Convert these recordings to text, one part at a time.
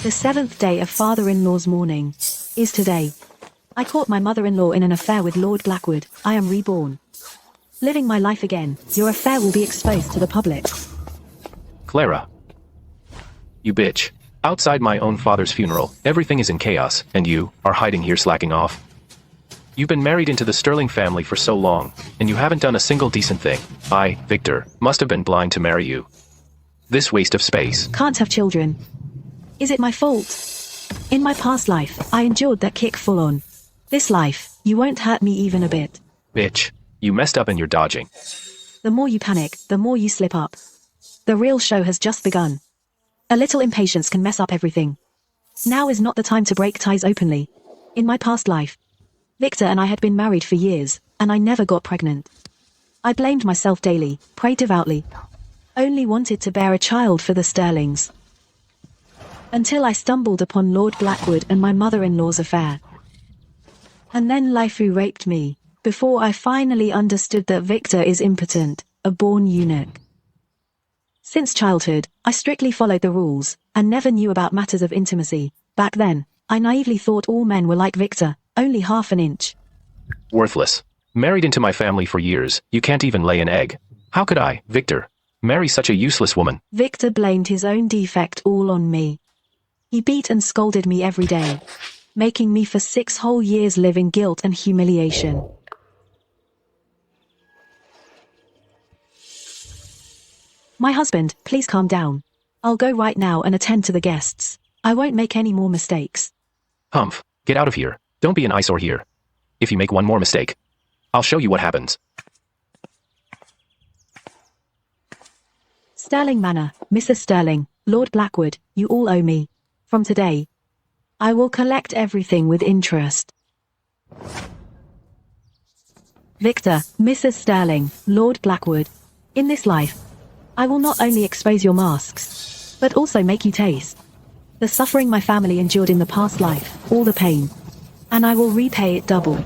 The 7th day of father-in-law's mourning is today. I caught my mother-in-law in an affair with Lord Blackwood. I am reborn. Living my life again. Your affair will be exposed to the public. Clara. You bitch. Outside my own father's funeral, everything is in chaos, and you are hiding here slacking off. You've been married into the Sterling family for so long, and you haven't done a single decent thing. I, Victor, must have been blind to marry you. This waste of space. Can't have children. Is it my fault? In my past life, I endured that kick full on. This life, you won't hurt me even a bit. Bitch, you messed up and you're dodging. The more you panic, the more you slip up. The real show has just begun. A little impatience can mess up everything. Now is not the time to break ties openly. In my past life, Victor and I had been married for years, and I never got pregnant. I blamed myself daily, prayed devoutly. Only wanted to bear a child for the Sterlings. Until I stumbled upon Lord Blackwood and my mother-in-law's affair. And then Lifu raped me, before I finally understood that Victor is impotent, a born eunuch. Since childhood, I strictly followed the rules, and never knew about matters of intimacy. Back then, I naively thought all men were like Victor, only half an inch. Worthless. Married into my family for years, you can't even lay an egg. How could I, Victor, marry such a useless woman? Victor blamed his own defect all on me. He beat and scolded me every day, making me for 6 whole years live in guilt and humiliation. My husband, please calm down. I'll go right now and attend to the guests. I won't make any more mistakes. Humph, get out of here. Don't be an eyesore here. If you make one more mistake, I'll show you what happens. Sterling Manor, Mrs. Sterling, Lord Blackwood, you all owe me. From today, I will collect everything with interest. Victor, Mrs. Sterling, Lord Blackwood, in this life, I will not only expose your masks, but also make you taste the suffering my family endured in the past life, all the pain, and I will repay it double.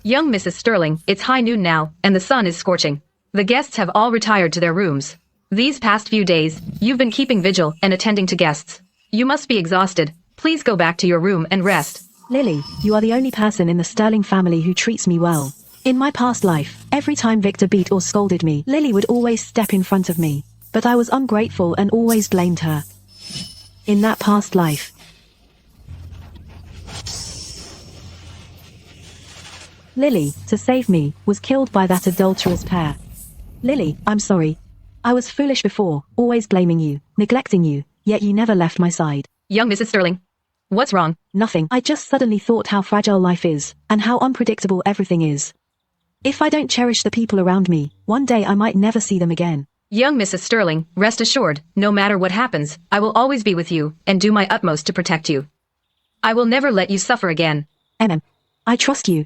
Young Mrs. Sterling, it's high noon now, and the sun is scorching. The guests have all retired to their rooms. These past few days, you've been keeping vigil and attending to guests. You must be exhausted. Please go back to your room and rest. Lily, you are the only person in the Sterling family who treats me well. In my past life, every time Victor beat or scolded me, Lily would always step in front of me, but I was ungrateful and always blamed her. In that past life, Lily, to save me, was killed by that adulterous pair. Lily, I'm sorry. I was foolish before, always blaming you, neglecting you, yet you never left my side. Young Mrs. Sterling, what's wrong? Nothing. I just suddenly thought how fragile life is, and how unpredictable everything is. If I don't cherish the people around me, one day I might never see them again. Young Mrs. Sterling, rest assured, no matter what happens, I will always be with you, and do my utmost to protect you. I will never let you suffer again. I trust you.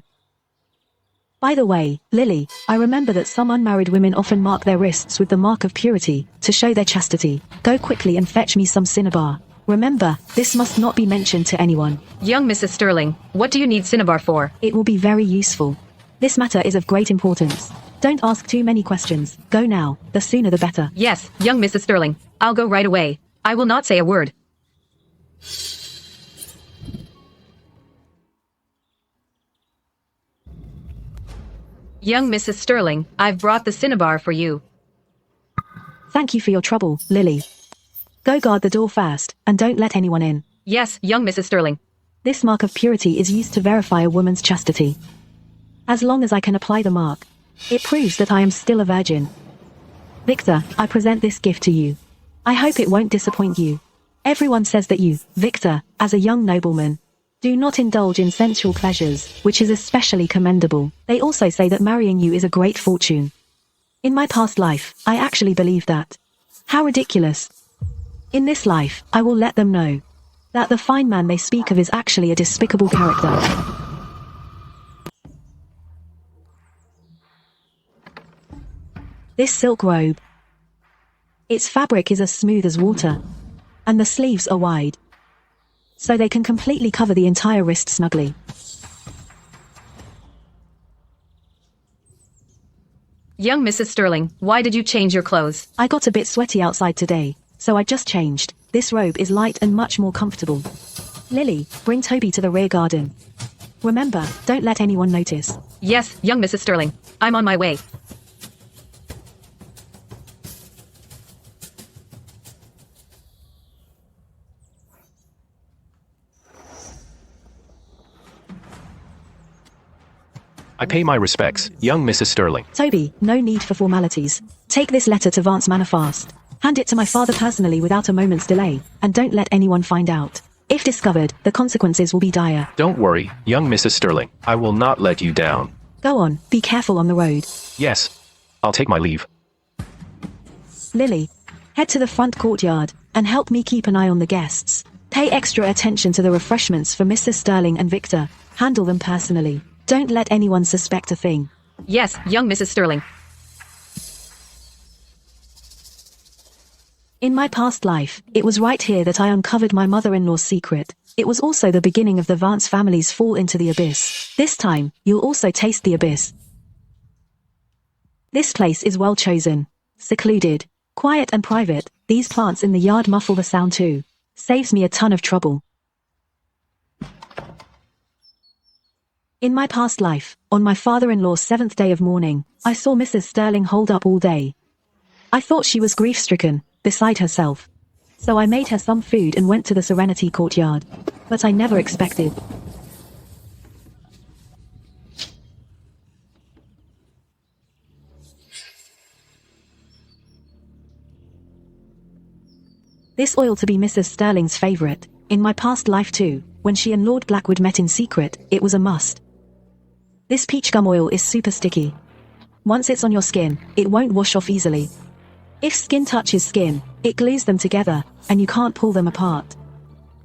By the way, Lily, I remember that some unmarried women often mark their wrists with the mark of purity, to show their chastity. Go quickly and fetch me some cinnabar. Remember, this must not be mentioned to anyone. Young Mrs. Sterling, what do you need cinnabar for? It will be very useful. This matter is of great importance. Don't ask too many questions. Go now, the sooner the better. Yes, young Mrs. Sterling, I'll go right away. I will not say a word. Young Mrs. Sterling, I've brought the cinnabar for you. Thank you for your trouble, Lily. Go guard the door fast, and don't let anyone in. Yes, young Mrs. Sterling. This mark of purity is used to verify a woman's chastity. As long as I can apply the mark, it proves that I am still a virgin. Victor, I present this gift to you. I hope it won't disappoint you. Everyone says that you, Victor, as a young nobleman, do not indulge in sensual pleasures, which is especially commendable. They also say that marrying you is a great fortune. In my past life, I actually believed that. How ridiculous. In this life, I will let them know that the fine man they speak of is actually a despicable character. This silk robe. Its fabric is as smooth as water, and the sleeves are wide, so they can completely cover the entire wrist snugly. Young Mrs. Sterling, why did you change your clothes? I got a bit sweaty outside today, so I just changed. This robe is light and much more comfortable. Lily, bring Toby to the rear garden. Remember, don't let anyone notice. Yes, young Mrs. Sterling. I'm on my way. I pay my respects, young Mrs. Sterling. Toby, no need for formalities. Take this letter to Vance Manor fast. Hand it to my father personally without a moment's delay, and don't let anyone find out. If discovered, the consequences will be dire. Don't worry, young Mrs. Sterling. I will not let you down. Go on, be careful on the road. Yes. I'll take my leave. Lily, head to the front courtyard, and help me keep an eye on the guests. Pay extra attention to the refreshments for Mrs. Sterling and Victor. Handle them personally. Don't let anyone suspect a thing. Yes, young Mrs. Sterling. In my past life, it was right here that I uncovered my mother-in-law's secret. It was also the beginning of the Vance family's fall into the abyss. This time, you'll also taste the abyss. This place is well chosen. Secluded, quiet and private. These plants in the yard muffle the sound too. Saves me a ton of trouble. In my past life, on my father-in-law's 7th day of mourning, I saw Mrs. Sterling holed up all day. I thought she was grief-stricken, beside herself. So I made her some food and went to the Serenity courtyard. But I never expected. This oil to be Mrs. Sterling's favorite. In my past life too, when she and Lord Blackwood met in secret, it was a must. This peach gum oil is super sticky. Once it's on your skin, it won't wash off easily. If skin touches skin, it glues them together, and you can't pull them apart.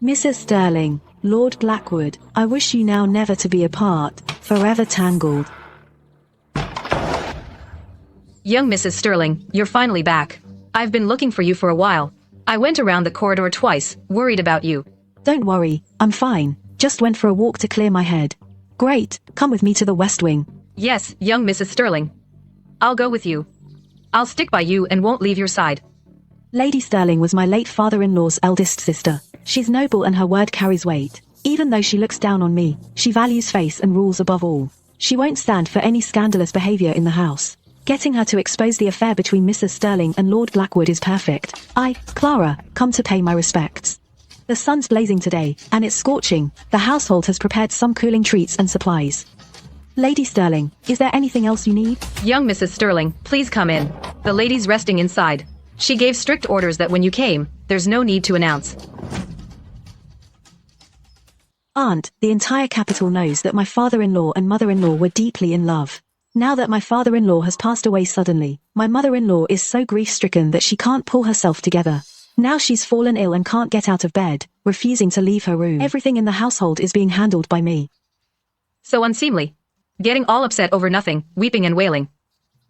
Mrs. Sterling, Lord Blackwood, I wish you now never to be apart, forever tangled. Young Mrs. Sterling, you're finally back. I've been looking for you for a while. I went around the corridor twice, worried about you. Don't worry, I'm fine. Just went for a walk to clear my head. Great, come with me to the West Wing. Yes, young Mrs. Sterling. I'll go with you. I'll stick by you and won't leave your side. Lady Sterling was my late father-in-law's eldest sister. She's noble and her word carries weight. Even though she looks down on me, she values face and rules above all. She won't stand for any scandalous behavior in the house. Getting her to expose the affair between Mrs. Sterling and Lord Blackwood is perfect. I, Clara, come to pay my respects. The sun's blazing today, and it's scorching. The household has prepared some cooling treats and supplies. Lady Sterling, is there anything else you need? Young Mrs. Sterling, please come in. The lady's resting inside. She gave strict orders that when you came, there's no need to announce. Aunt, the entire capital knows that my father-in-law and mother-in-law were deeply in love. Now that my father-in-law has passed away suddenly, my mother-in-law is so grief-stricken that she can't pull herself together. Now she's fallen ill and can't get out of bed, refusing to leave her room. Everything in the household is being handled by me. So unseemly. Getting all upset over nothing, weeping and wailing.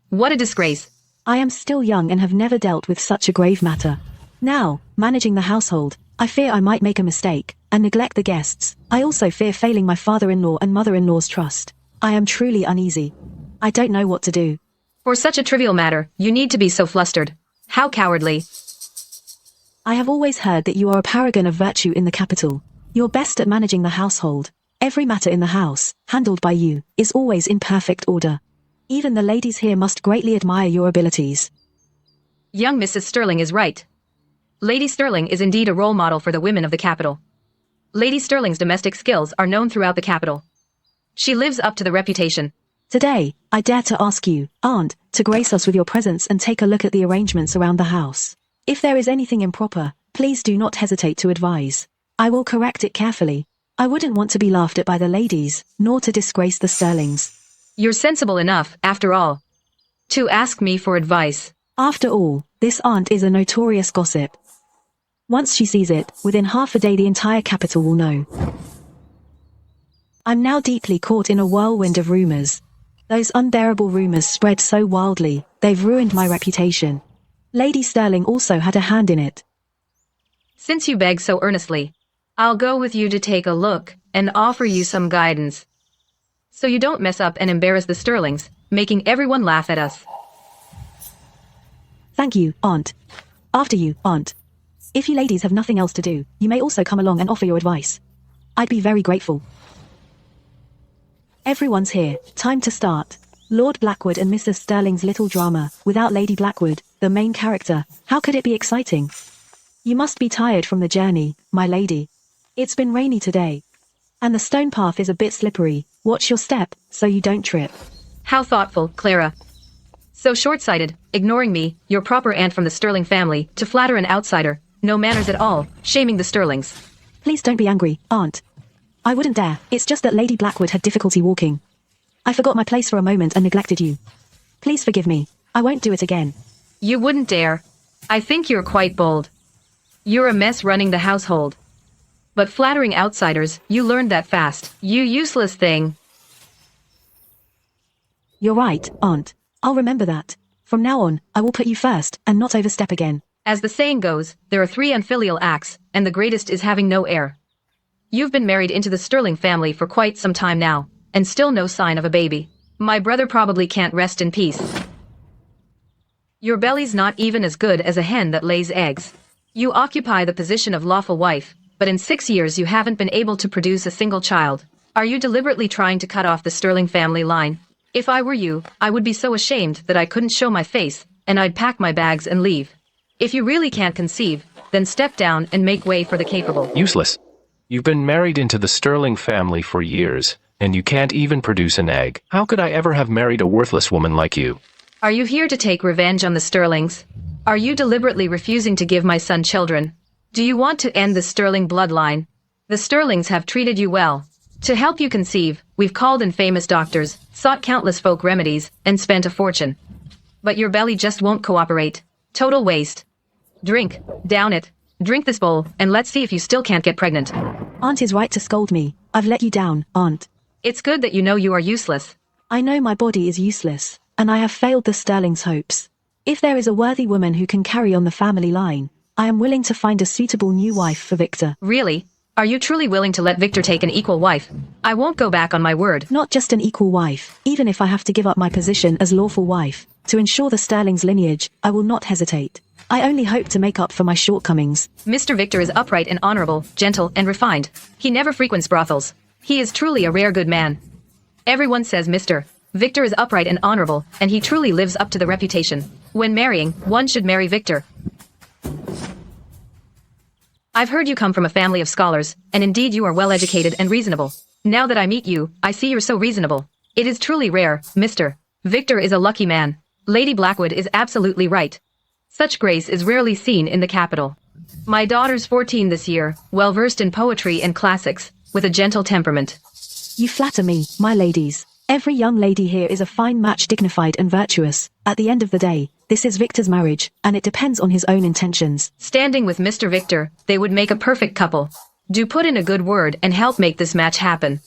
What a disgrace. I am still young and have never dealt with such a grave matter. Now, managing the household, I fear I might make a mistake, and neglect the guests. I also fear failing my father-in-law and mother-in-law's trust. I am truly uneasy. I don't know what to do. For such a trivial matter, you need to be so flustered. How cowardly. I have always heard that you are a paragon of virtue in the capital. You're best at managing the household. Every matter in the house, handled by you, is always in perfect order. Even the ladies here must greatly admire your abilities. Young Mrs. Sterling is right. Lady Sterling is indeed a role model for the women of the capital. Lady Sterling's domestic skills are known throughout the capital. She lives up to the reputation. Today, I dare to ask you, Aunt, to grace us with your presence and take a look at the arrangements around the house. If there is anything improper, please do not hesitate to advise. I will correct it carefully. I wouldn't want to be laughed at by the ladies, nor to disgrace the Sterlings. You're sensible enough, after all, to ask me for advice. After all, this aunt is a notorious gossip. Once she sees it, within half a day the entire capital will know. I'm now deeply caught in a whirlwind of rumors. Those unbearable rumors spread so wildly, they've ruined my reputation. Lady Sterling also had a hand in it. Since you beg so earnestly, I'll go with you to take a look and offer you some guidance. So you don't mess up and embarrass the Sterlings, making everyone laugh at us. Thank you, Aunt. After you, Aunt. If you ladies have nothing else to do, you may also come along and offer your advice. I'd be very grateful. Everyone's here, time to start. Lord Blackwood and Mrs. Sterling's little drama, without Lady Blackwood, the main character, how could it be exciting? You must be tired from the journey, my lady. It's been rainy today. And the stone path is a bit slippery. Watch your step, so you don't trip. How thoughtful, Clara. So short-sighted, ignoring me, your proper aunt from the Sterling family, to flatter an outsider, no manners at all, shaming the Sterlings. Please don't be angry, Aunt. I wouldn't dare, it's just that Lady Blackwood had difficulty walking. I forgot my place for a moment and neglected you. Please forgive me, I won't do it again. You wouldn't dare. I think you're quite bold. You're a mess running the household. But flattering outsiders, you learned that fast, you useless thing. You're right, Aunt. I'll remember that. From now on, I will put you first, and not overstep again. As the saying goes, there are 3 unfilial acts, and the greatest is having no heir. You've been married into the Sterling family for quite some time now, and still no sign of a baby. My brother probably can't rest in peace. Your belly's not even as good as a hen that lays eggs. You occupy the position of lawful wife, but in 6 years you haven't been able to produce a single child. Are you deliberately trying to cut off the Sterling family line? If I were you, I would be so ashamed that I couldn't show my face, and I'd pack my bags and leave. If you really can't conceive, then step down and make way for the capable. Useless. You've been married into the Sterling family for years, and you can't even produce an egg. How could I ever have married a worthless woman like you? Are you here to take revenge on the Sterlings? Are you deliberately refusing to give my son children? Do you want to end the Sterling bloodline? The Sterlings have treated you well. To help you conceive, we've called in famous doctors, sought countless folk remedies, and spent a fortune. But your belly just won't cooperate. Total waste. Drink, down it. Drink this bowl, and let's see if you still can't get pregnant. Aunt is right to scold me. I've let you down, Aunt. It's good that you know you are useless. I know my body is useless, and I have failed the Sterling's hopes. If there is a worthy woman who can carry on the family line, I am willing to find a suitable new wife for Victor. Really? Are you truly willing to let Victor take an equal wife? I won't go back on my word. Not just an equal wife, even if I have to give up my position as lawful wife. To ensure the Sterling's lineage, I will not hesitate. I only hope to make up for my shortcomings. Mr. Victor is upright and honorable, gentle and refined. He never frequents brothels. He is truly a rare good man. Everyone says Mr. Victor is upright and honorable, and he truly lives up to the reputation. When marrying, one should marry Victor. I've heard you come from a family of scholars, and indeed you are well educated and reasonable. Now that I meet you, I see you're so reasonable. It is truly rare, Mr. Victor is a lucky man. Lady Blackwood is absolutely right. Such grace is rarely seen in the capital. My daughter's 14 this year, well versed in poetry and classics, with a gentle temperament. You flatter me, my ladies. Every young lady here is a fine match, dignified and virtuous. At the end of the day, this is Victor's marriage, and it depends on his own intentions. Standing with Mr. Victor, they would make a perfect couple. Do put in a good word and help make this match happen.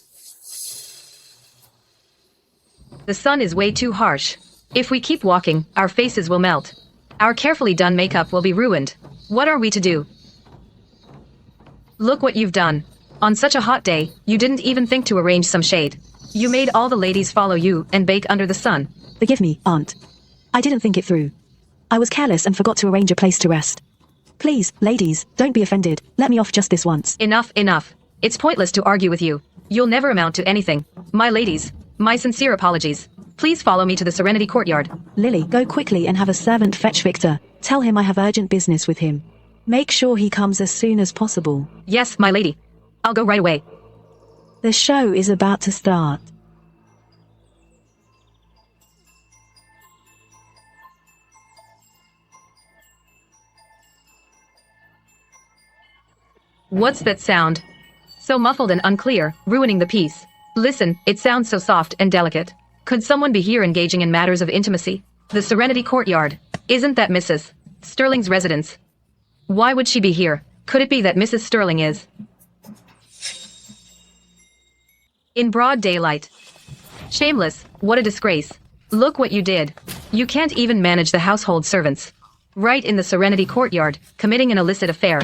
The sun is way too harsh. If we keep walking, our faces will melt. Our carefully done makeup will be ruined. What are we to do? Look what you've done. On such a hot day, you didn't even think to arrange some shade. You made all the ladies follow you and bake under the sun. Forgive me, Aunt. I didn't think it through. I was careless and forgot to arrange a place to rest. Please, ladies, don't be offended. Let me off just this once. Enough, enough. It's pointless to argue with you. You'll never amount to anything. My ladies, my sincere apologies. Please follow me to the Serenity Courtyard. Lily, go quickly and have a servant fetch Victor. Tell him I have urgent business with him. Make sure he comes as soon as possible. Yes, my lady. I'll go right away. The show is about to start. What's that sound? So muffled and unclear, ruining the piece. Listen, it sounds so soft and delicate. Could someone be here engaging in matters of intimacy? The Serenity Courtyard. Isn't that Mrs. Sterling's residence? Why would she be here? Could it be that Mrs. Sterling is in broad daylight? Shameless, what a disgrace. Look what you did. You can't even manage the household servants. Right in the Serenity Courtyard, committing an illicit affair.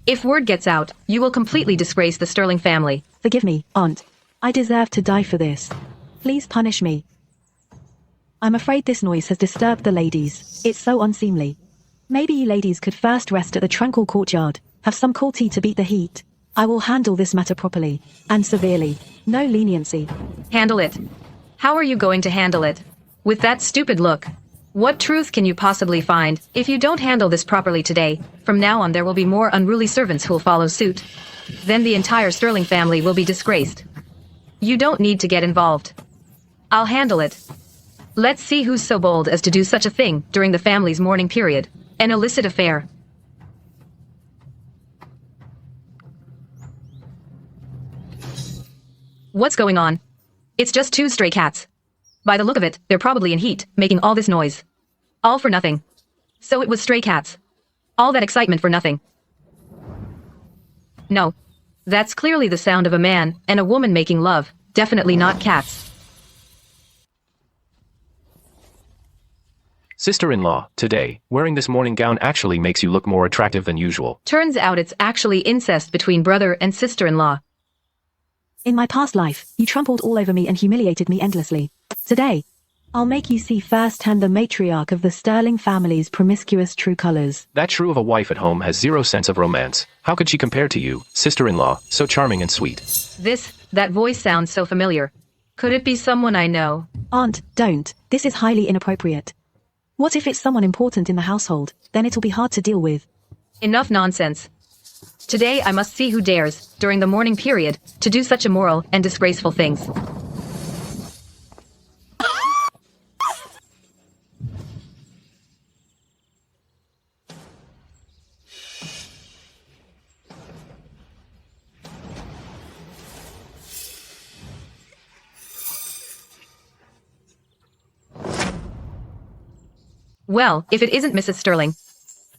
If word gets out, you will completely disgrace the Sterling family. Forgive me, Aunt. I deserve to die for this. Please punish me. I'm afraid this noise has disturbed the ladies. It's so unseemly. Maybe you ladies could first rest at the tranquil courtyard, have some cool tea to beat the heat. I will handle this matter properly, and severely. No leniency. Handle it. How are you going to handle it? With that stupid look. What truth can you possibly find? If you don't handle this properly today, from now on there will be more unruly servants who'll follow suit. Then the entire Sterling family will be disgraced. You don't need to get involved. I'll handle it. Let's see who's so bold as to do such a thing during the family's mourning period. An illicit affair. What's going on? It's just two stray cats. By the look of it, they're probably in heat, making all this noise. All for nothing. So it was stray cats. All that excitement for nothing. No. That's clearly the sound of a man and a woman making love, definitely not cats. Sister-in-law, today, wearing this morning gown actually makes you look more attractive than usual. Turns out it's actually incest between brother and sister-in-law. In my past life, you trampled all over me and humiliated me endlessly. Today, I'll make you see firsthand the matriarch of the Sterling family's promiscuous true colors. That shrew of a wife at home has zero sense of romance. How could she compare to you, sister-in-law, so charming and sweet? That voice sounds so familiar. Could it be someone I know? Aunt, don't. This is highly inappropriate. What if it's someone important in the household? Then it'll be hard to deal with. Enough nonsense. Today I must see who dares, during the mourning period, to do such immoral and disgraceful things. Well, if it isn't Mrs. Sterling.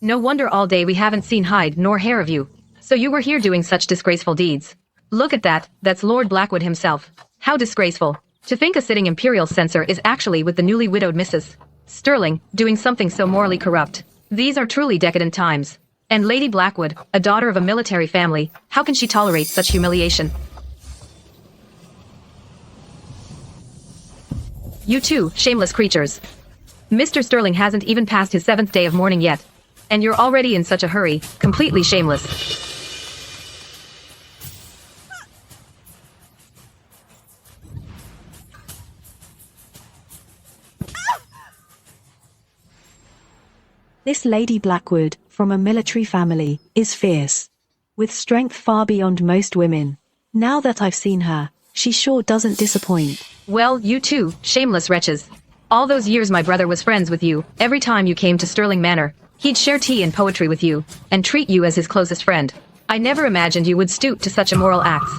No wonder all day we haven't seen hide nor hair of you. So you were here doing such disgraceful deeds. Look at that, that's Lord Blackwood himself. How disgraceful. To think a sitting imperial censor is actually with the newly widowed Mrs. Sterling, doing something so morally corrupt. These are truly decadent times. And Lady Blackwood, a daughter of a military family, how can she tolerate such humiliation? You two, shameless creatures. Mr. Sterling hasn't even passed his 7th day of mourning yet. And you're already in such a hurry, completely shameless. This Lady Blackwood, from a military family, is fierce. With strength far beyond most women. Now that I've seen her, she sure doesn't disappoint. Well, you two, shameless wretches. All those years my brother was friends with you, every time you came to Sterling Manor, he'd share tea and poetry with you, and treat you as his closest friend. I never imagined you would stoop to such immoral acts.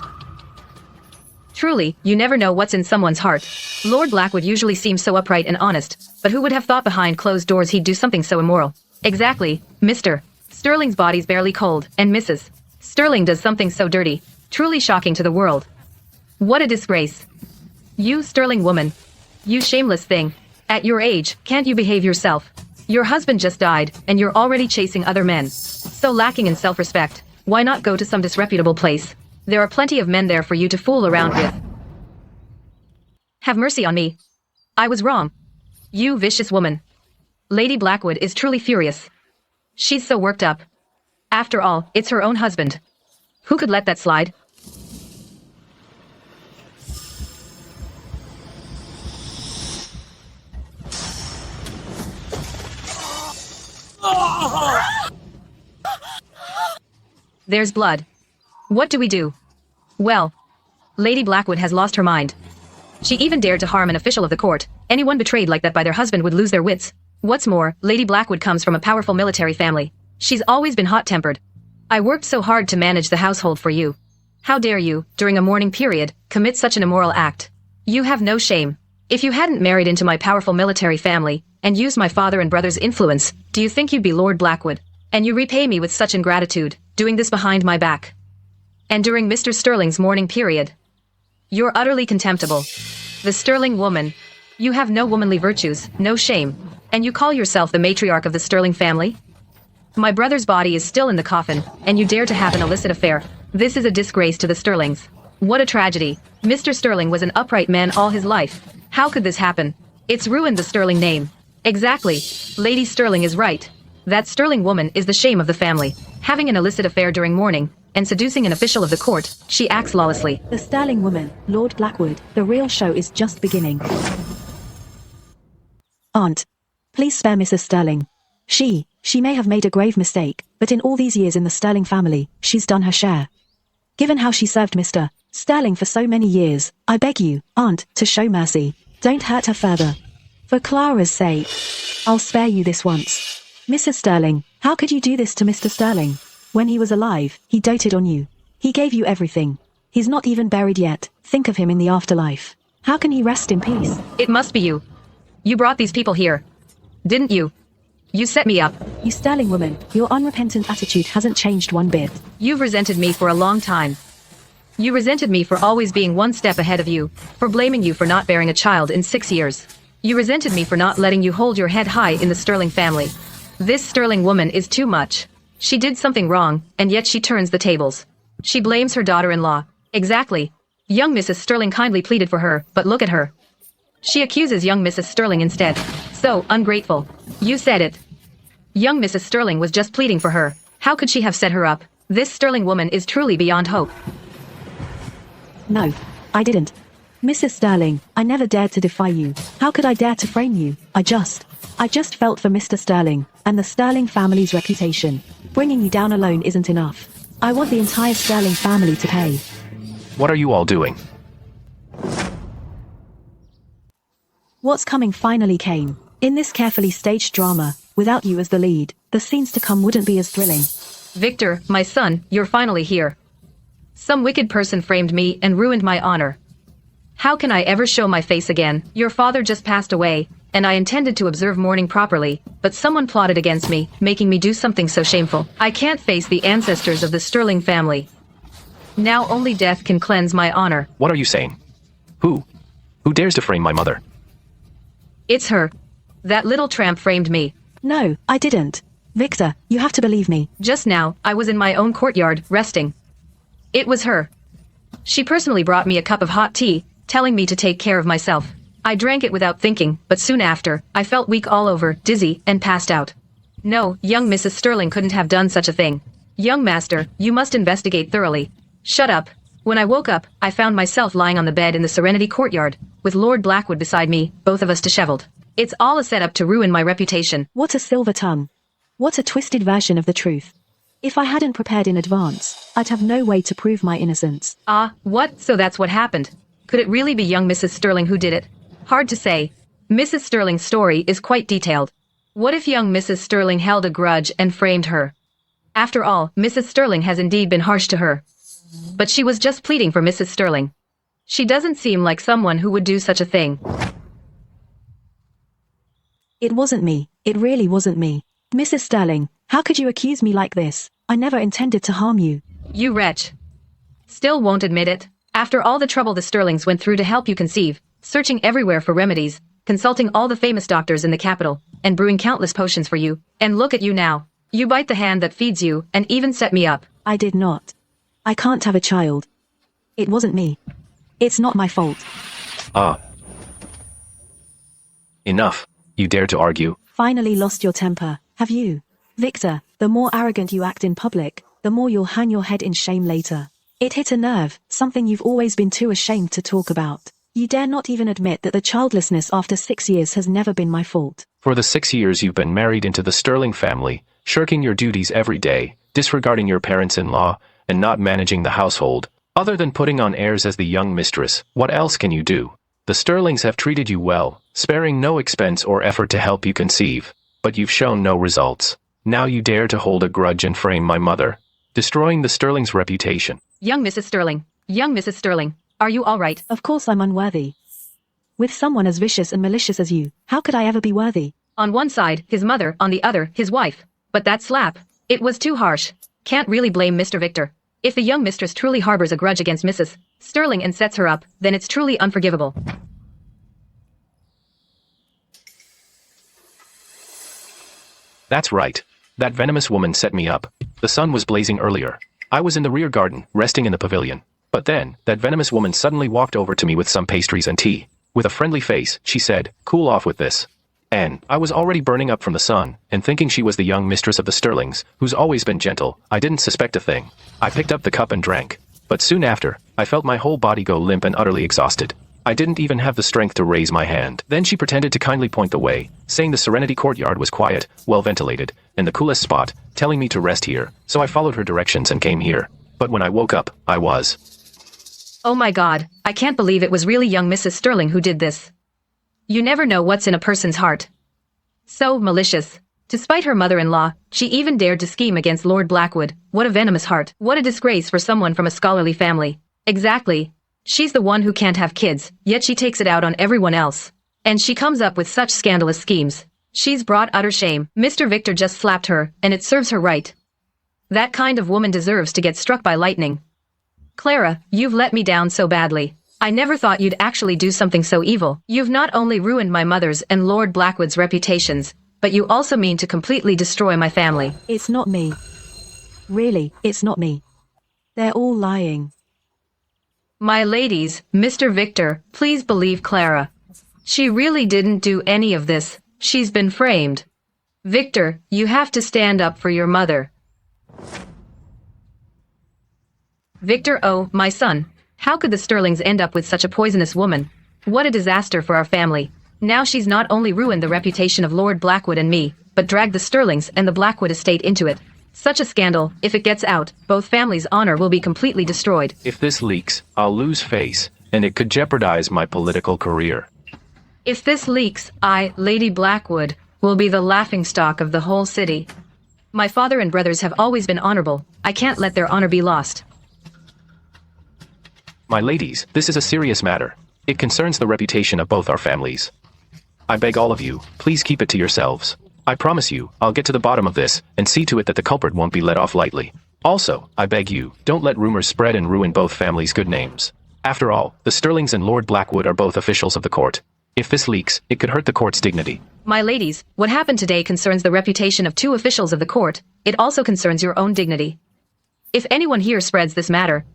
Truly, you never know what's in someone's heart. Lord Blackwood usually seems so upright and honest, but who would have thought behind closed doors he'd do something so immoral? Exactly, Mr. Sterling's body's barely cold, and Mrs. Sterling does something so dirty, truly shocking to the world. What a disgrace. You Sterling woman. You shameless thing. At your age, can't you behave yourself? Your husband just died, and you're already chasing other men. So lacking in self-respect, why not go to some disreputable place? There are plenty of men there for you to fool around with. Have mercy on me. I was wrong. You vicious woman. Lady Blackwood is truly furious. She's so worked up. After all, it's her own husband. Who could let that slide? There's blood. What do we do? Well, Lady Blackwood has lost her mind. She even dared to harm an official of the court. Anyone betrayed like that by their husband would lose their wits. What's more, Lady Blackwood comes from a powerful military family. She's always been hot-tempered. I worked so hard to manage the household for you. How dare you, during a mourning period, commit such an immoral act? You have no shame. If you hadn't married into my powerful military family, and used my father and brother's influence, do you think you'd be Lord Blackwood? And you repay me with such ingratitude, doing this behind my back. And during Mr. Sterling's mourning period. You're utterly contemptible. The Sterling woman. You have no womanly virtues, no shame. And you call yourself the matriarch of the Sterling family? My brother's body is still in the coffin, and you dare to have an illicit affair. This is a disgrace to the Sterlings. What a tragedy. Mr. Sterling was an upright man all his life. How could this happen? It's ruined the Sterling name. Exactly. Lady Sterling is right. That Sterling woman is the shame of the family. Having an illicit affair during mourning, and seducing an official of the court, she acts lawlessly. The Sterling woman, Lord Blackwood, the real show is just beginning. Aunt, please spare Mrs. Sterling. She may have made a grave mistake, but in all these years in the Sterling family, she's done her share. Given how she served Mr. Sterling for so many years, I beg you, Aunt, to show mercy. Don't hurt her further. For Clara's sake, I'll spare you this once. Mrs. Sterling, how could you do this to Mr. Sterling? When he was alive, he doted on you. He gave you everything. He's not even buried yet. Think of him in the afterlife. How can he rest in peace? It must be you. You brought these people here. Didn't you? You set me up. You Sterling woman, your unrepentant attitude hasn't changed one bit. You've resented me for a long time. You resented me for always being one step ahead of you, for blaming you for not bearing a child in 6 years. You resented me for not letting you hold your head high in the Sterling family. This Sterling woman is too much. She did something wrong, and yet she turns the tables. She blames her daughter-in-law. Exactly. Young Mrs. Sterling kindly pleaded for her, but look at her. She accuses young Mrs. Sterling instead. So ungrateful. You said it. Young Mrs. Sterling was just pleading for her. How could she have set her up? This Sterling woman is truly beyond hope. No, I didn't. Mrs. Sterling, I never dared to defy you. How could I dare to frame you? I just felt for Mr. Sterling, and the Sterling family's reputation. Bringing you down alone isn't enough. I want the entire Sterling family to pay. What are you all doing? What's coming finally came. In this carefully staged drama, without you as the lead, the scenes to come wouldn't be as thrilling. Victor, my son, you're finally here. Some wicked person framed me and ruined my honor. How can I ever show my face again? Your father just passed away, and I intended to observe mourning properly, but someone plotted against me, making me do something so shameful. I can't face the ancestors of the Sterling family. Now only death can cleanse my honor. What are you saying? Who? Who dares to frame my mother? It's her. That little tramp framed me. No, I didn't. Victor, you have to believe me. Just now, I was in my own courtyard, resting. It was her. She personally brought me a cup of hot tea, telling me to take care of myself. I drank it without thinking, but soon after, I felt weak all over, dizzy, and passed out. No, young Mrs. Sterling couldn't have done such a thing. Young master, you must investigate thoroughly. Shut up. When I woke up, I found myself lying on the bed in the Serenity courtyard, with Lord Blackwood beside me, both of us disheveled. It's all a setup to ruin my reputation. What a silver tongue. What a twisted version of the truth. If I hadn't prepared in advance, I'd have no way to prove my innocence. Ah, what? So that's what happened. Could it really be young Mrs. Sterling who did it? Hard to say. Mrs. Sterling's story is quite detailed. What if young Mrs. Sterling held a grudge and framed her? After all, Mrs. Sterling has indeed been harsh to her. But she was just pleading for Mrs. Sterling. She doesn't seem like someone who would do such a thing. It wasn't me. It really wasn't me. Mrs. Sterling, how could you accuse me like this? I never intended to harm you. You wretch. Still won't admit it. After all the trouble the Sterlings went through to help you conceive, searching everywhere for remedies, consulting all the famous doctors in the capital, and brewing countless potions for you, and look at you now. You bite the hand that feeds you, and even set me up. I did not. I can't have a child. It wasn't me. It's not my fault. Enough. You dare to argue? Finally lost your temper, have you? Victor, the more arrogant you act in public, the more you'll hang your head in shame later. It hit a nerve, something you've always been too ashamed to talk about. You dare not even admit that the childlessness after 6 years has never been my fault. For the 6 years you've been married into the Sterling family, shirking your duties every day, disregarding your parents-in-law, and not managing the household. Other than putting on airs as the young mistress, what else can you do? The Sterlings have treated you well, sparing no expense or effort to help you conceive, but you've shown no results. Now you dare to hold a grudge and frame my mother, destroying the Sterling's reputation. Young Mrs. Sterling, are you all right? Of course I'm unworthy. With someone as vicious and malicious as you, how could I ever be worthy? On one side, his mother, on the other, his wife. But that slap, it was too harsh. Can't really blame Mr. Victor. If the young mistress truly harbors a grudge against Mrs. Sterling and sets her up, then it's truly unforgivable. That's right. That venomous woman set me up. The sun was blazing earlier. I was in the rear garden, resting in the pavilion. But then, that venomous woman suddenly walked over to me with some pastries and tea. With a friendly face, she said, "Cool off with this." And I was already burning up from the sun, and thinking she was the young mistress of the Sterlings, who's always been gentle, I didn't suspect a thing. I picked up the cup and drank. But soon after, I felt my whole body go limp and utterly exhausted. I didn't even have the strength to raise my hand. Then she pretended to kindly point the way, saying the Serenity Courtyard was quiet, well ventilated, and the coolest spot, telling me to rest here, so I followed her directions and came here. But when I woke up, I was... Oh my god, I can't believe it was really young Mrs. Sterling who did this. You never know what's in a person's heart. So malicious. Despite her mother-in-law, she even dared to scheme against Lord Blackwood. What a venomous heart. What a disgrace for someone from a scholarly family. Exactly. She's the one who can't have kids, yet she takes it out on everyone else. And she comes up with such scandalous schemes. She's brought utter shame. Mr. Victor just slapped her, and it serves her right. That kind of woman deserves to get struck by lightning. Clara, you've let me down so badly. I never thought you'd actually do something so evil. You've not only ruined my mother's and Lord Blackwood's reputations, but you also mean to completely destroy my family. It's not me. Really, it's not me. They're all lying. My ladies, Mr. Victor, please believe Clara. She really didn't do any of this. She's been framed. Victor, you have to stand up for your mother. Victor, oh, my son. How could the Sterlings end up with such a poisonous woman? What a disaster for our family. Now she's not only ruined the reputation of Lord Blackwood and me, but dragged the Sterlings and the Blackwood estate into it. Such a scandal, if it gets out, both families' honor will be completely destroyed. If this leaks, I'll lose face, and it could jeopardize my political career. If this leaks, I, Lady Blackwood, will be the laughingstock of the whole city. My father and brothers have always been honorable. I can't let their honor be lost. My ladies, this is a serious matter. It concerns the reputation of both our families. I beg all of you, please keep it to yourselves. I promise you, I'll get to the bottom of this, and see to it that the culprit won't be let off lightly. Also, I beg you, don't let rumors spread and ruin both families' good names. After all, the Sterlings and Lord Blackwood are both officials of the court. If this leaks, it could hurt the court's dignity. My ladies, what happened today concerns the reputation of two officials of the court. It also concerns your own dignity. If anyone here spreads this matter,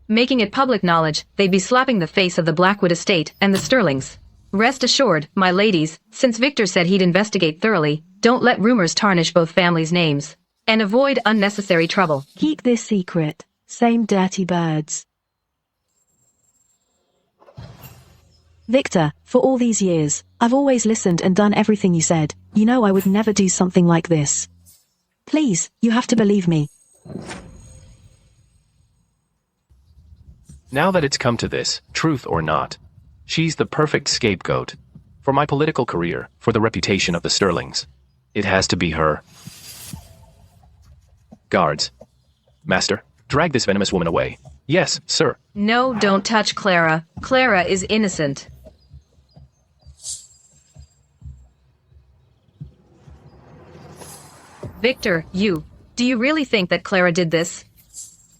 making it public knowledge, they'd be slapping the face of the Blackwood estate and the Sterlings. Rest assured, my ladies, since Victor said he'd investigate thoroughly, don't let rumors tarnish both families' names. And avoid unnecessary trouble. Keep this secret. Same dirty birds. Victor, for all these years, I've always listened and done everything you said. You know I would never do something like this. Please, you have to believe me. Now that it's come to this, truth or not, she's the perfect scapegoat. For my political career, for the reputation of the Sterlings. It has to be her. Guards. Master, drag this venomous woman away. Yes, sir. No, don't touch Clara. Clara is innocent. Victor, do you really think that Clara did this?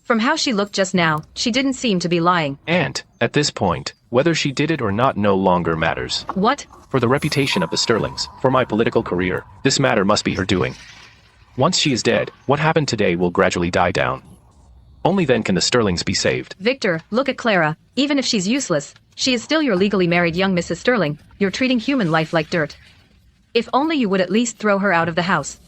From how she looked just now, she didn't seem to be lying. And, at this point, whether she did it or not no longer matters. What? For the reputation of the Sterlings, for my political career, this matter must be her doing. Once she is dead, what happened today will gradually die down. Only then can the Sterlings be saved. Victor, look at Clara. Even if she's useless, she is still your legally married young Mrs. Sterling. You're treating human life like dirt. If only you would at least throw her out of the house.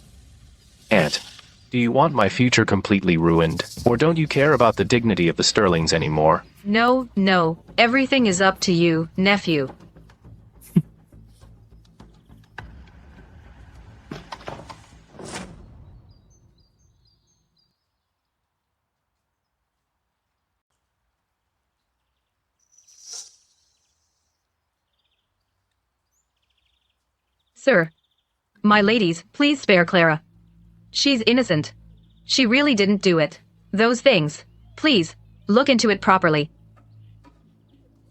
Aunt, do you want my future completely ruined? Or don't you care about the dignity of the Sterlings anymore? No. Everything is up to you, nephew. Sir. My ladies, please spare Clara. She's innocent. She really didn't do it. Those things. Please, look into it properly.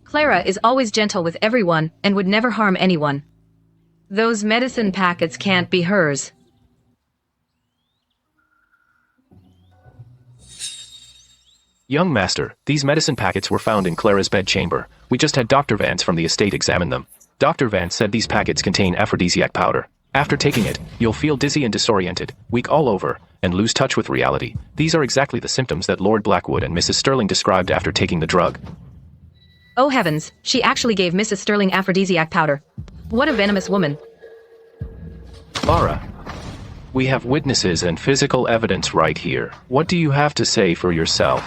Clara is always gentle with everyone and would never harm anyone. Those medicine packets can't be hers. Young master, these medicine packets were found in Clara's bedchamber. We just had Dr. Vance from the estate examine them. Dr. Vance said these packets contain aphrodisiac powder. After taking it, you'll feel dizzy and disoriented, weak all over, and lose touch with reality. These are exactly the symptoms that Lord Blackwood and Mrs. Sterling described after taking the drug. Oh heavens, she actually gave Mrs. Sterling aphrodisiac powder. What a venomous woman. Laura, we have witnesses and physical evidence right here. What do you have to say for yourself?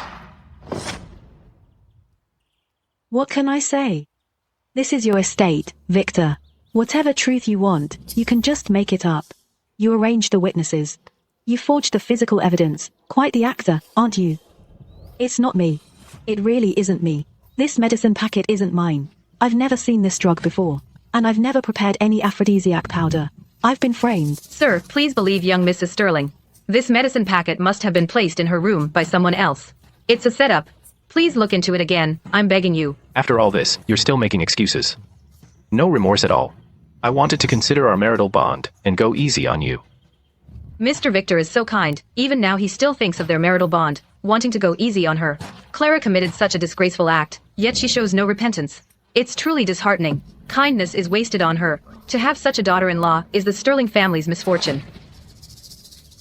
What can I say? This is your estate, Victor. Whatever truth you want, you can just make it up. You arranged the witnesses. You forged the physical evidence. Quite the actor, aren't you? It's not me. It really isn't me. This medicine packet isn't mine. I've never seen this drug before. And I've never prepared any aphrodisiac powder. I've been framed. Sir, please believe young Mrs. Sterling. This medicine packet must have been placed in her room by someone else. It's a setup. Please look into it again, I'm begging you. After all this, you're still making excuses. No remorse at all. I wanted to consider our marital bond and go easy on you. Mr. Victor is so kind. Even now he still thinks of their marital bond, wanting to go easy on her. Clara committed such a disgraceful act, yet she shows no repentance. It's truly disheartening. Kindness is wasted on her. To have such a daughter-in-law is the Sterling family's misfortune.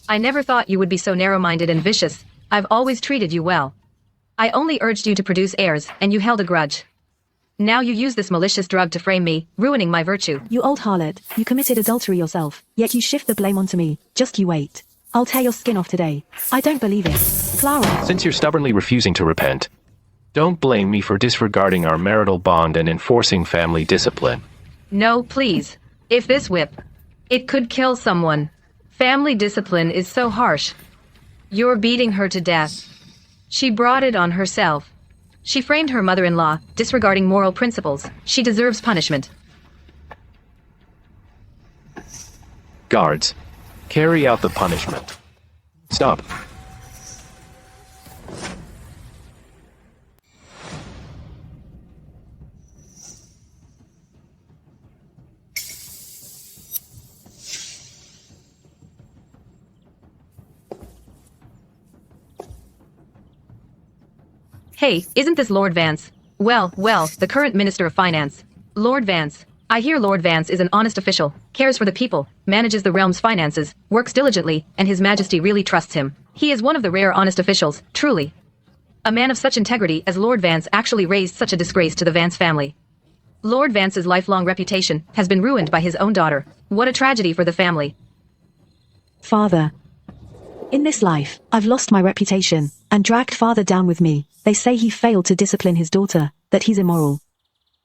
I never thought you would be so narrow-minded and vicious. I've always treated you well. I only urged you to produce heirs, and you held a grudge. Now you use this malicious drug to frame me, ruining my virtue. You old harlot, you committed adultery yourself, yet you shift the blame onto me. Just you wait. I'll tear your skin off today. I don't believe it. Clara. Since you're stubbornly refusing to repent, don't blame me for disregarding our marital bond and enforcing family discipline. No, please. If this whip, it could kill someone. Family discipline is so harsh. You're beating her to death. She brought it on herself. She framed her mother-in-law, disregarding moral principles. She deserves punishment. Guards, carry out the punishment. Stop. Hey, isn't this Lord Vance? Well, the current Minister of Finance. Lord Vance. I hear Lord Vance is an honest official, cares for the people, manages the realm's finances, works diligently, and His Majesty really trusts him. He is one of the rare honest officials, truly. A man of such integrity as Lord Vance actually raised such a disgrace to the Vance family. Lord Vance's lifelong reputation has been ruined by his own daughter. What a tragedy for the family. Father. In this life, I've lost my reputation, and dragged father down with me. They say he failed to discipline his daughter, that he's immoral.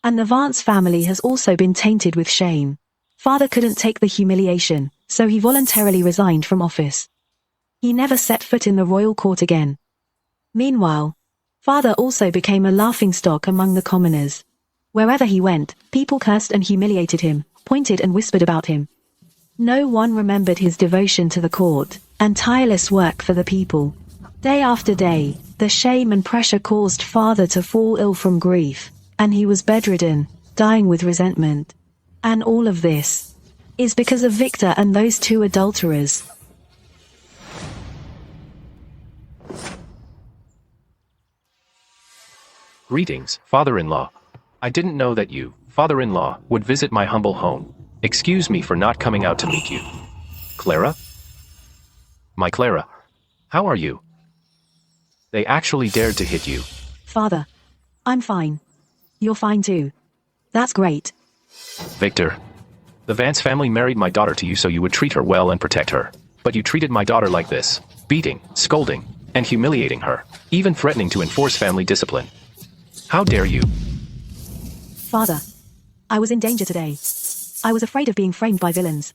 And the Vance family has also been tainted with shame. Father couldn't take the humiliation, so he voluntarily resigned from office. He never set foot in the royal court again. Meanwhile, father also became a laughingstock among the commoners. Wherever he went, people cursed and humiliated him, pointed and whispered about him. No one remembered his devotion to the court, and tireless work for the people. Day after day, the shame and pressure caused father to fall ill from grief, and he was bedridden, dying with resentment. And all of this is because of Victor and those two adulterers. Greetings, father-in-law. I didn't know that you, father-in-law, would visit my humble home. Excuse me for not coming out to meet you. Clara? My Clara, how are you? They actually dared to hit you. Father, I'm fine. You're fine too. That's great. Victor, the Vance family married my daughter to you so you would treat her well and protect her. But you treated my daughter like this, beating, scolding, and humiliating her, even threatening to enforce family discipline. How dare you? Father, I was in danger today. I was afraid of being framed by villains.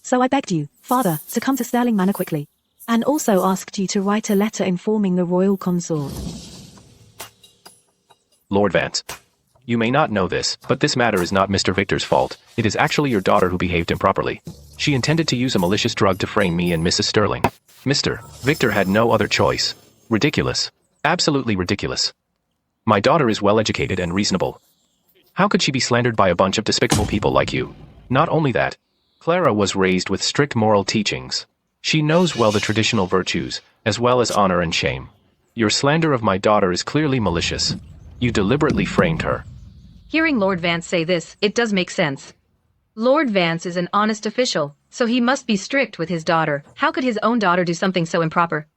So I begged you, Father, to come to Sterling Manor quickly, and also asked you to write a letter informing the royal consort. Lord Vance, you may not know this, but this matter is not Mr. Victor's fault. It is actually your daughter who behaved improperly. She intended to use a malicious drug to frame me and Mrs. Sterling. Mr. Victor had no other choice. Ridiculous. Absolutely ridiculous. My daughter is well-educated and reasonable. How could she be slandered by a bunch of despicable people like you? Not only that, Clara was raised with strict moral teachings. She knows well the traditional virtues, as well as honor and shame. Your slander of my daughter is clearly malicious. You deliberately framed her. Hearing Lord Vance say this, it does make sense. Lord Vance is an honest official, so he must be strict with his daughter. How could his own daughter do something so improper?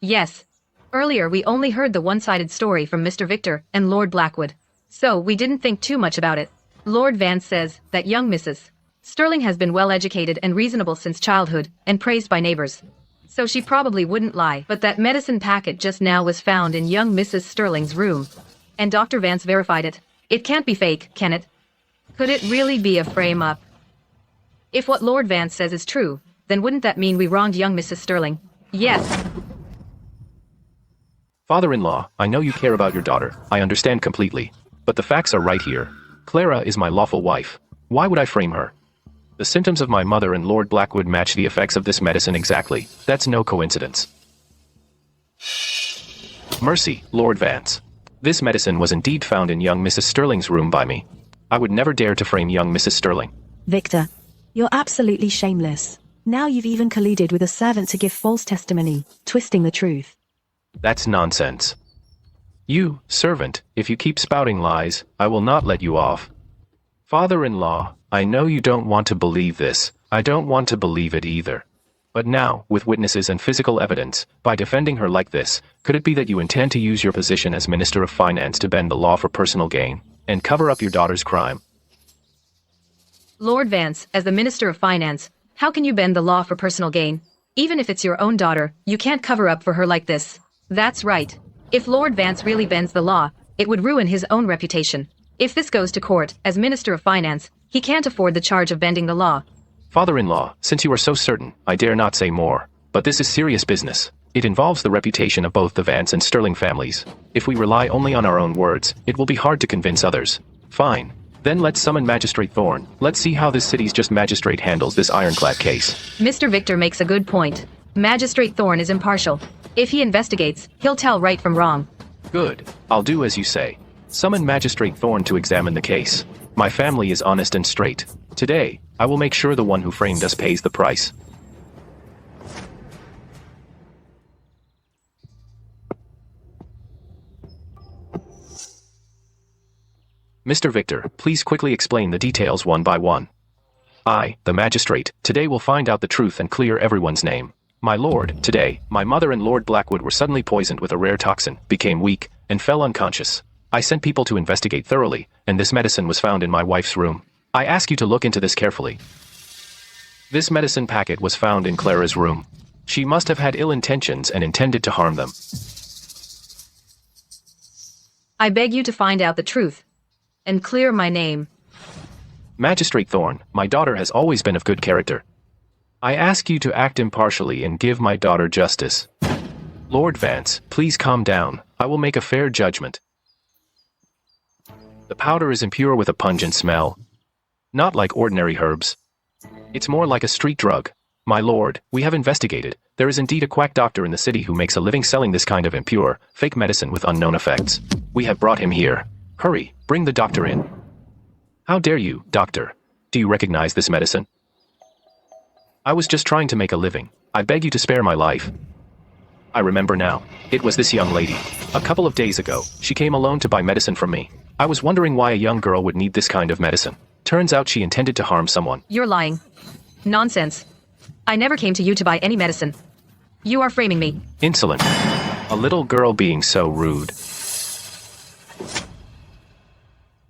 Yes. Earlier we only heard the one-sided story from Mr. Victor and Lord Blackwood, so we didn't think too much about it. Lord Vance says that young Mrs. Sterling has been well-educated and reasonable since childhood, and praised by neighbors. So she probably wouldn't lie, but that medicine packet just now was found in young Mrs. Sterling's room. And Dr. Vance verified it. It can't be fake, can it? Could it really be a frame-up? If what Lord Vance says is true, then wouldn't that mean we wronged young Mrs. Sterling? Yes. Father-in-law, I know you care about your daughter. I understand completely. But the facts are right here. Clara is my lawful wife. Why would I frame her? The symptoms of my mother and Lord Blackwood match the effects of this medicine exactly. That's no coincidence. Mercy, Lord Vance. This medicine was indeed found in young Mrs. Sterling's room by me. I would never dare to frame young Mrs. Sterling. Victor, you're absolutely shameless. Now you've even colluded with a servant to give false testimony, twisting the truth. That's nonsense. You, servant, if you keep spouting lies, I will not let you off. Father-in-law, I know you don't want to believe this. I don't want to believe it either. But now, with witnesses and physical evidence, by defending her like this, could it be that you intend to use your position as Minister of Finance to bend the law for personal gain, and cover up your daughter's crime? Lord Vance, as the Minister of Finance, how can you bend the law for personal gain? Even if it's your own daughter, you can't cover up for her like this. That's right. If Lord Vance really bends the law, it would ruin his own reputation. If this goes to court, as Minister of Finance, he can't afford the charge of bending the law. Father-in-law, since you are so certain, I dare not say more. But this is serious business. It involves the reputation of both the Vance and Sterling families. If we rely only on our own words, it will be hard to convince others. Fine. Then let's summon Magistrate Thorne. Let's see how this city's just magistrate handles this ironclad case. Mr. Victor makes a good point. Magistrate Thorne is impartial. If he investigates, he'll tell right from wrong. Good. I'll do as you say. Summon Magistrate Thorne to examine the case. My family is honest and straight. Today, I will make sure the one who framed us pays the price. Mr. Victor, please quickly explain the details one by one. I, the magistrate, today will find out the truth and clear everyone's name. My lord, today, my mother and Lord Blackwood were suddenly poisoned with a rare toxin, became weak, and fell unconscious. I sent people to investigate thoroughly, and this medicine was found in my wife's room. I ask you to look into this carefully. This medicine packet was found in Clara's room. She must have had ill intentions and intended to harm them. I beg you to find out the truth and clear my name. Magistrate Thorne, my daughter has always been of good character. I ask you to act impartially and give my daughter justice. Lord Vance, please calm down. I will make a fair judgment. The powder is impure with a pungent smell. Not like ordinary herbs. It's more like a street drug. My lord, we have investigated. There is indeed a quack doctor in the city who makes a living selling this kind of impure, fake medicine with unknown effects. We have brought him here. Hurry, bring the doctor in. How dare you, doctor? Do you recognize this medicine? I was just trying to make a living. I beg you to spare my life. I remember now. It was this young lady. A couple of days ago, she came alone to buy medicine from me. I was wondering why a young girl would need this kind of medicine. Turns out she intended to harm someone. You're lying. Nonsense. I never came to you to buy any medicine. You are framing me. Insolent. A little girl being so rude.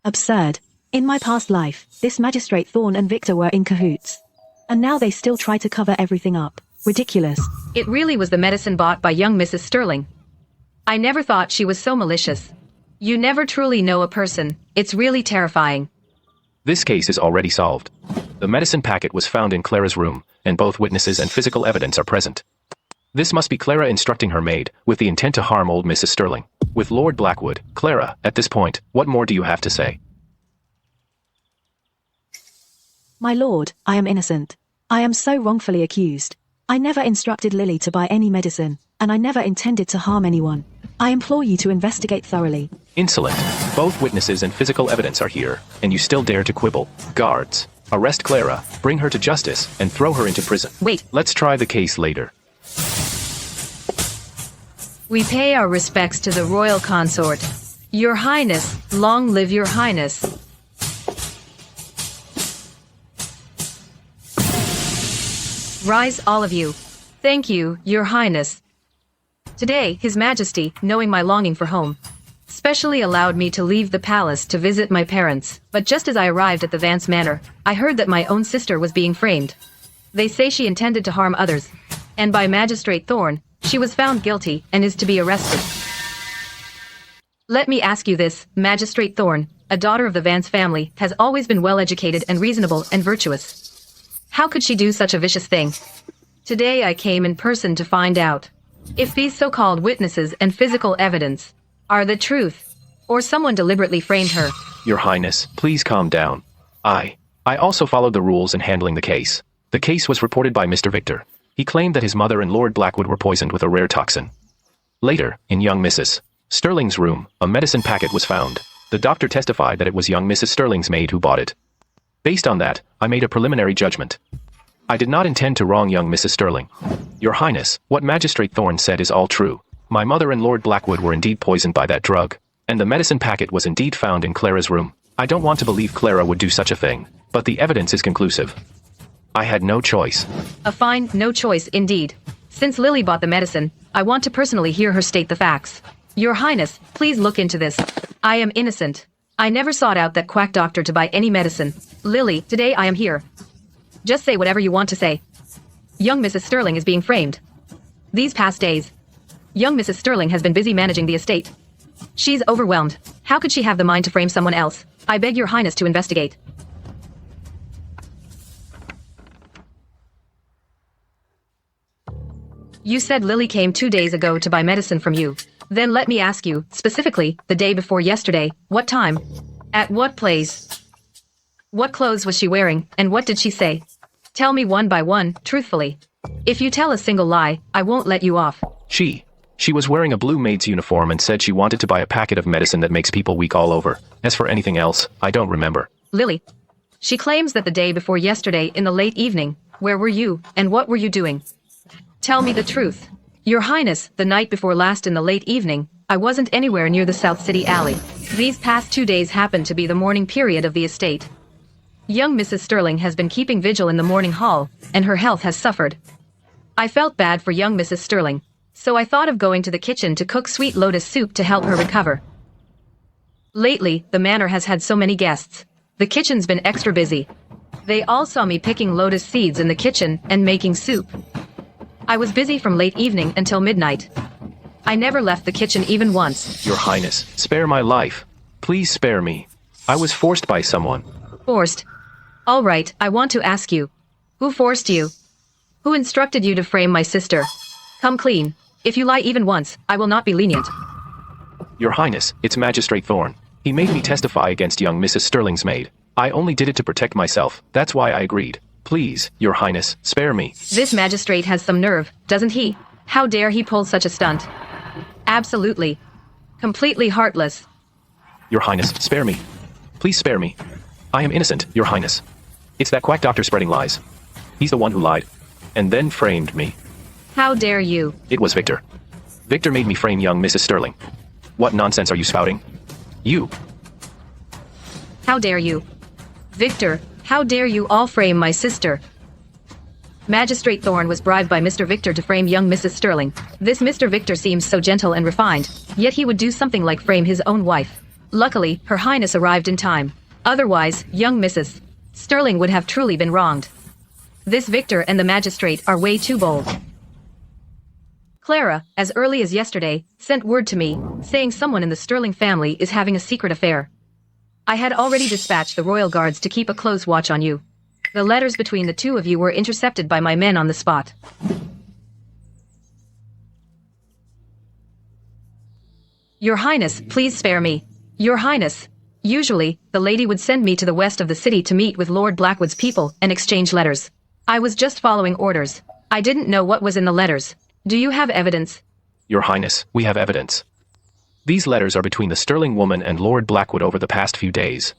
Absurd. In my past life, this Magistrate Thorne and Victor were in cahoots. And now they still try to cover everything up. Ridiculous. It really was the medicine bought by young Mrs. Sterling. I never thought she was so malicious. You never truly know a person. It's really terrifying. This case is already solved. The medicine packet was found in Clara's room, and both witnesses and physical evidence are present. This must be Clara instructing her maid, with the intent to harm old Mrs. Sterling. With Lord Blackwood, Clara, at this point, what more do you have to say? My lord, I am innocent. I am so wrongfully accused. I never instructed Lily to buy any medicine, and I never intended to harm anyone. I implore you to investigate thoroughly. Insolent. Both witnesses and physical evidence are here, and you still dare to quibble. Guards, arrest Clara, bring her to justice, and throw her into prison. Wait. Let's try the case later. We pay our respects to the royal consort. Your Highness, long live your Highness. Rise, all of you. Thank you, your Highness. Today, His Majesty, knowing my longing for home, specially allowed me to leave the palace to visit my parents. But just as I arrived at the Vance Manor, I heard that my own sister was being framed. They say she intended to harm others, and by Magistrate Thorne, she was found guilty and is to be arrested. Let me ask you this, Magistrate Thorne, a daughter of the Vance family, has always been well-educated and reasonable and virtuous. How could she do such a vicious thing? Today I came in person to find out if these so-called witnesses and physical evidence are the truth, or someone deliberately framed her. Your Highness, please calm down. I also followed the rules in handling the case. The case was reported by Mr. Victor. He claimed that his mother and Lord Blackwood were poisoned with a rare toxin. Later, in young Mrs. Sterling's room, a medicine packet was found. The doctor testified that it was young Mrs. Sterling's maid who bought it. Based on that, I made a preliminary judgment. I did not intend to wrong young Mrs. Sterling. Your Highness, what Magistrate Thorne said is all true. My mother and Lord Blackwood were indeed poisoned by that drug, and the medicine packet was indeed found in Clara's room. I don't want to believe Clara would do such a thing, but the evidence is conclusive. I had no choice. A fine no choice indeed. Since Lily bought the medicine, I want to personally hear her state the facts. Your Highness, please look into this. I am innocent. I never sought out that quack doctor to buy any medicine. Lily, today I am here. Just say whatever you want to say. Young Mrs. Sterling is being framed. These past days, young Mrs. Sterling has been busy managing the estate. She's overwhelmed. How could she have the mind to frame someone else? I beg your Highness to investigate. You said Lily came 2 days ago to buy medicine from you. Then let me ask you, specifically, the day before yesterday, what time? At what place? What clothes was she wearing, and what did she say? Tell me one by one, truthfully. If you tell a single lie, I won't let you off. She was wearing a blue maid's uniform and said she wanted to buy a packet of medicine that makes people weak all over. As for anything else, I don't remember. Lily. She claims that the day before yesterday in the late evening, where were you, and what were you doing? Tell me the truth. Your Highness, the night before last in the late evening, I wasn't anywhere near the South City alley. These past 2 days happened to be the morning period of the estate. Young Mrs. Sterling has been keeping vigil in the morning hall, and her health has suffered. I felt bad for young Mrs. Sterling, so I thought of going to the kitchen to cook sweet lotus soup to help her recover. Lately, the manor has had so many guests. The kitchen's been extra busy. They all saw me picking lotus seeds in the kitchen and making soup. I was busy from late evening until midnight. I never left the kitchen even once. Your Highness, spare my life. Please spare me. I was forced by someone. Forced? All right, I want to ask you. Who forced you? Who instructed you to frame my sister? Come clean. If you lie even once, I will not be lenient. Your Highness, it's Magistrate Thorne. He made me testify against young Mrs. Sterling's maid. I only did it to protect myself. That's why I agreed. Please, Your Highness, spare me. This magistrate has some nerve, doesn't he? How dare he pull such a stunt? Absolutely. Completely heartless. Your Highness, spare me. Please spare me. I am innocent, Your Highness. It's that quack doctor spreading lies. He's the one who lied. And then framed me. How dare you? It was Victor. Victor made me frame young Mrs. Sterling. What nonsense are you spouting? You. How dare you? Victor, how dare you all frame my sister? Magistrate Thorne was bribed by Mr. Victor to frame young Mrs. Sterling. This Mr. Victor seems so gentle and refined, yet he would do something like frame his own wife. Luckily, Her Highness arrived in time. Otherwise, young Mrs. Sterling would have truly been wronged. This Victor and the magistrate are way too bold. Clara, as early as yesterday, sent word to me, saying someone in the Sterling family is having a secret affair. I had already dispatched the royal guards to keep a close watch on you. The letters between the two of you were intercepted by my men on the spot. Your Highness, please spare me. Your Highness. Usually, the lady would send me to the west of the city to meet with Lord Blackwood's people and exchange letters. I was just following orders. I didn't know what was in the letters. Do you have evidence? Your Highness, we have evidence. These letters are between the Sterling woman and Lord Blackwood over the past few days.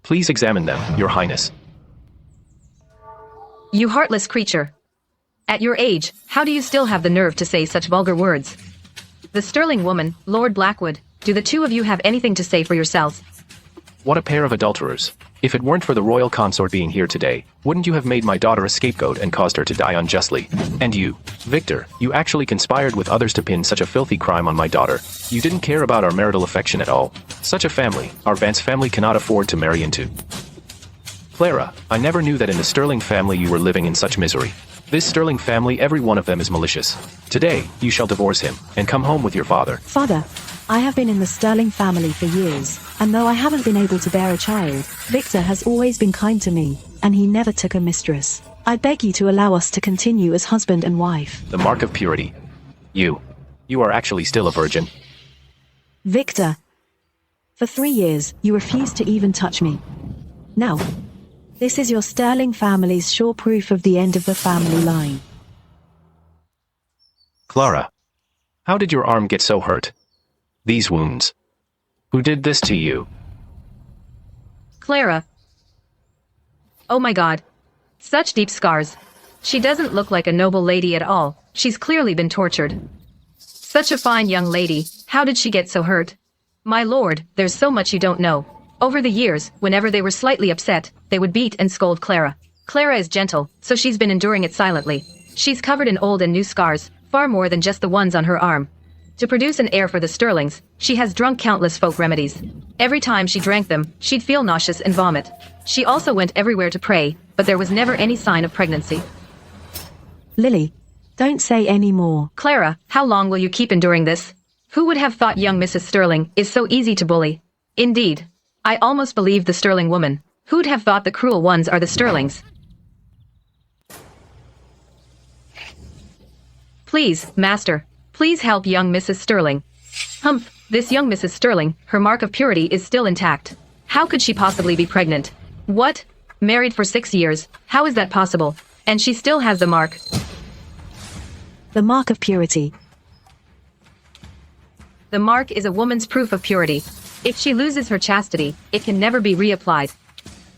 Please examine them, Your Highness. You heartless creature. At your age, how do you still have the nerve to say such vulgar words? The Sterling woman, Lord Blackwood, do the two of you have anything to say for yourselves? What a pair of adulterers. If it weren't for the royal consort being here today, wouldn't you have made my daughter a scapegoat and caused her to die unjustly? And you, Victor, you actually conspired with others to pin such a filthy crime on my daughter. You didn't care about our marital affection at all. Such a family, our Vance family cannot afford to marry into. Clara, I never knew that in the Sterling family you were living in such misery. This Sterling family, every one of them is malicious. Today, you shall divorce him, and come home with your father. Father, I have been in the Sterling family for years, and though I haven't been able to bear a child, Victor has always been kind to me, and he never took a mistress. I beg you to allow us to continue as husband and wife. The mark of purity. You are actually still a virgin. Victor, for 3 years, you refused to even touch me. Now, this is your Sterling family's sure proof of the end of the family line. Clara, how did your arm get so hurt? These wounds. Who did this to you? Clara. Oh my God. Such deep scars. She doesn't look like a noble lady at all. She's clearly been tortured. Such a fine young lady. How did she get so hurt? My lord, there's so much you don't know. Over the years, whenever they were slightly upset, they would beat and scold Clara. Clara is gentle, so she's been enduring it silently. She's covered in old and new scars, far more than just the ones on her arm. To produce an heir for the Sterlings, she has drunk countless folk remedies. Every time she drank them, she'd feel nauseous and vomit. She also went everywhere to pray, but there was never any sign of pregnancy. Lily, don't say any more. Clara, how long will you keep enduring this? Who would have thought young Mrs. Sterling is so easy to bully? Indeed. I almost believe the Sterling woman. Who'd have thought the cruel ones are the Sterlings? Please, master. Please help young Mrs. Sterling. Humph, this young Mrs. Sterling, her mark of purity is still intact. How could she possibly be pregnant? What? Married for 6 years, how is that possible? And she still has the mark. The mark of purity. The mark is a woman's proof of purity. If she loses her chastity, it can never be reapplied.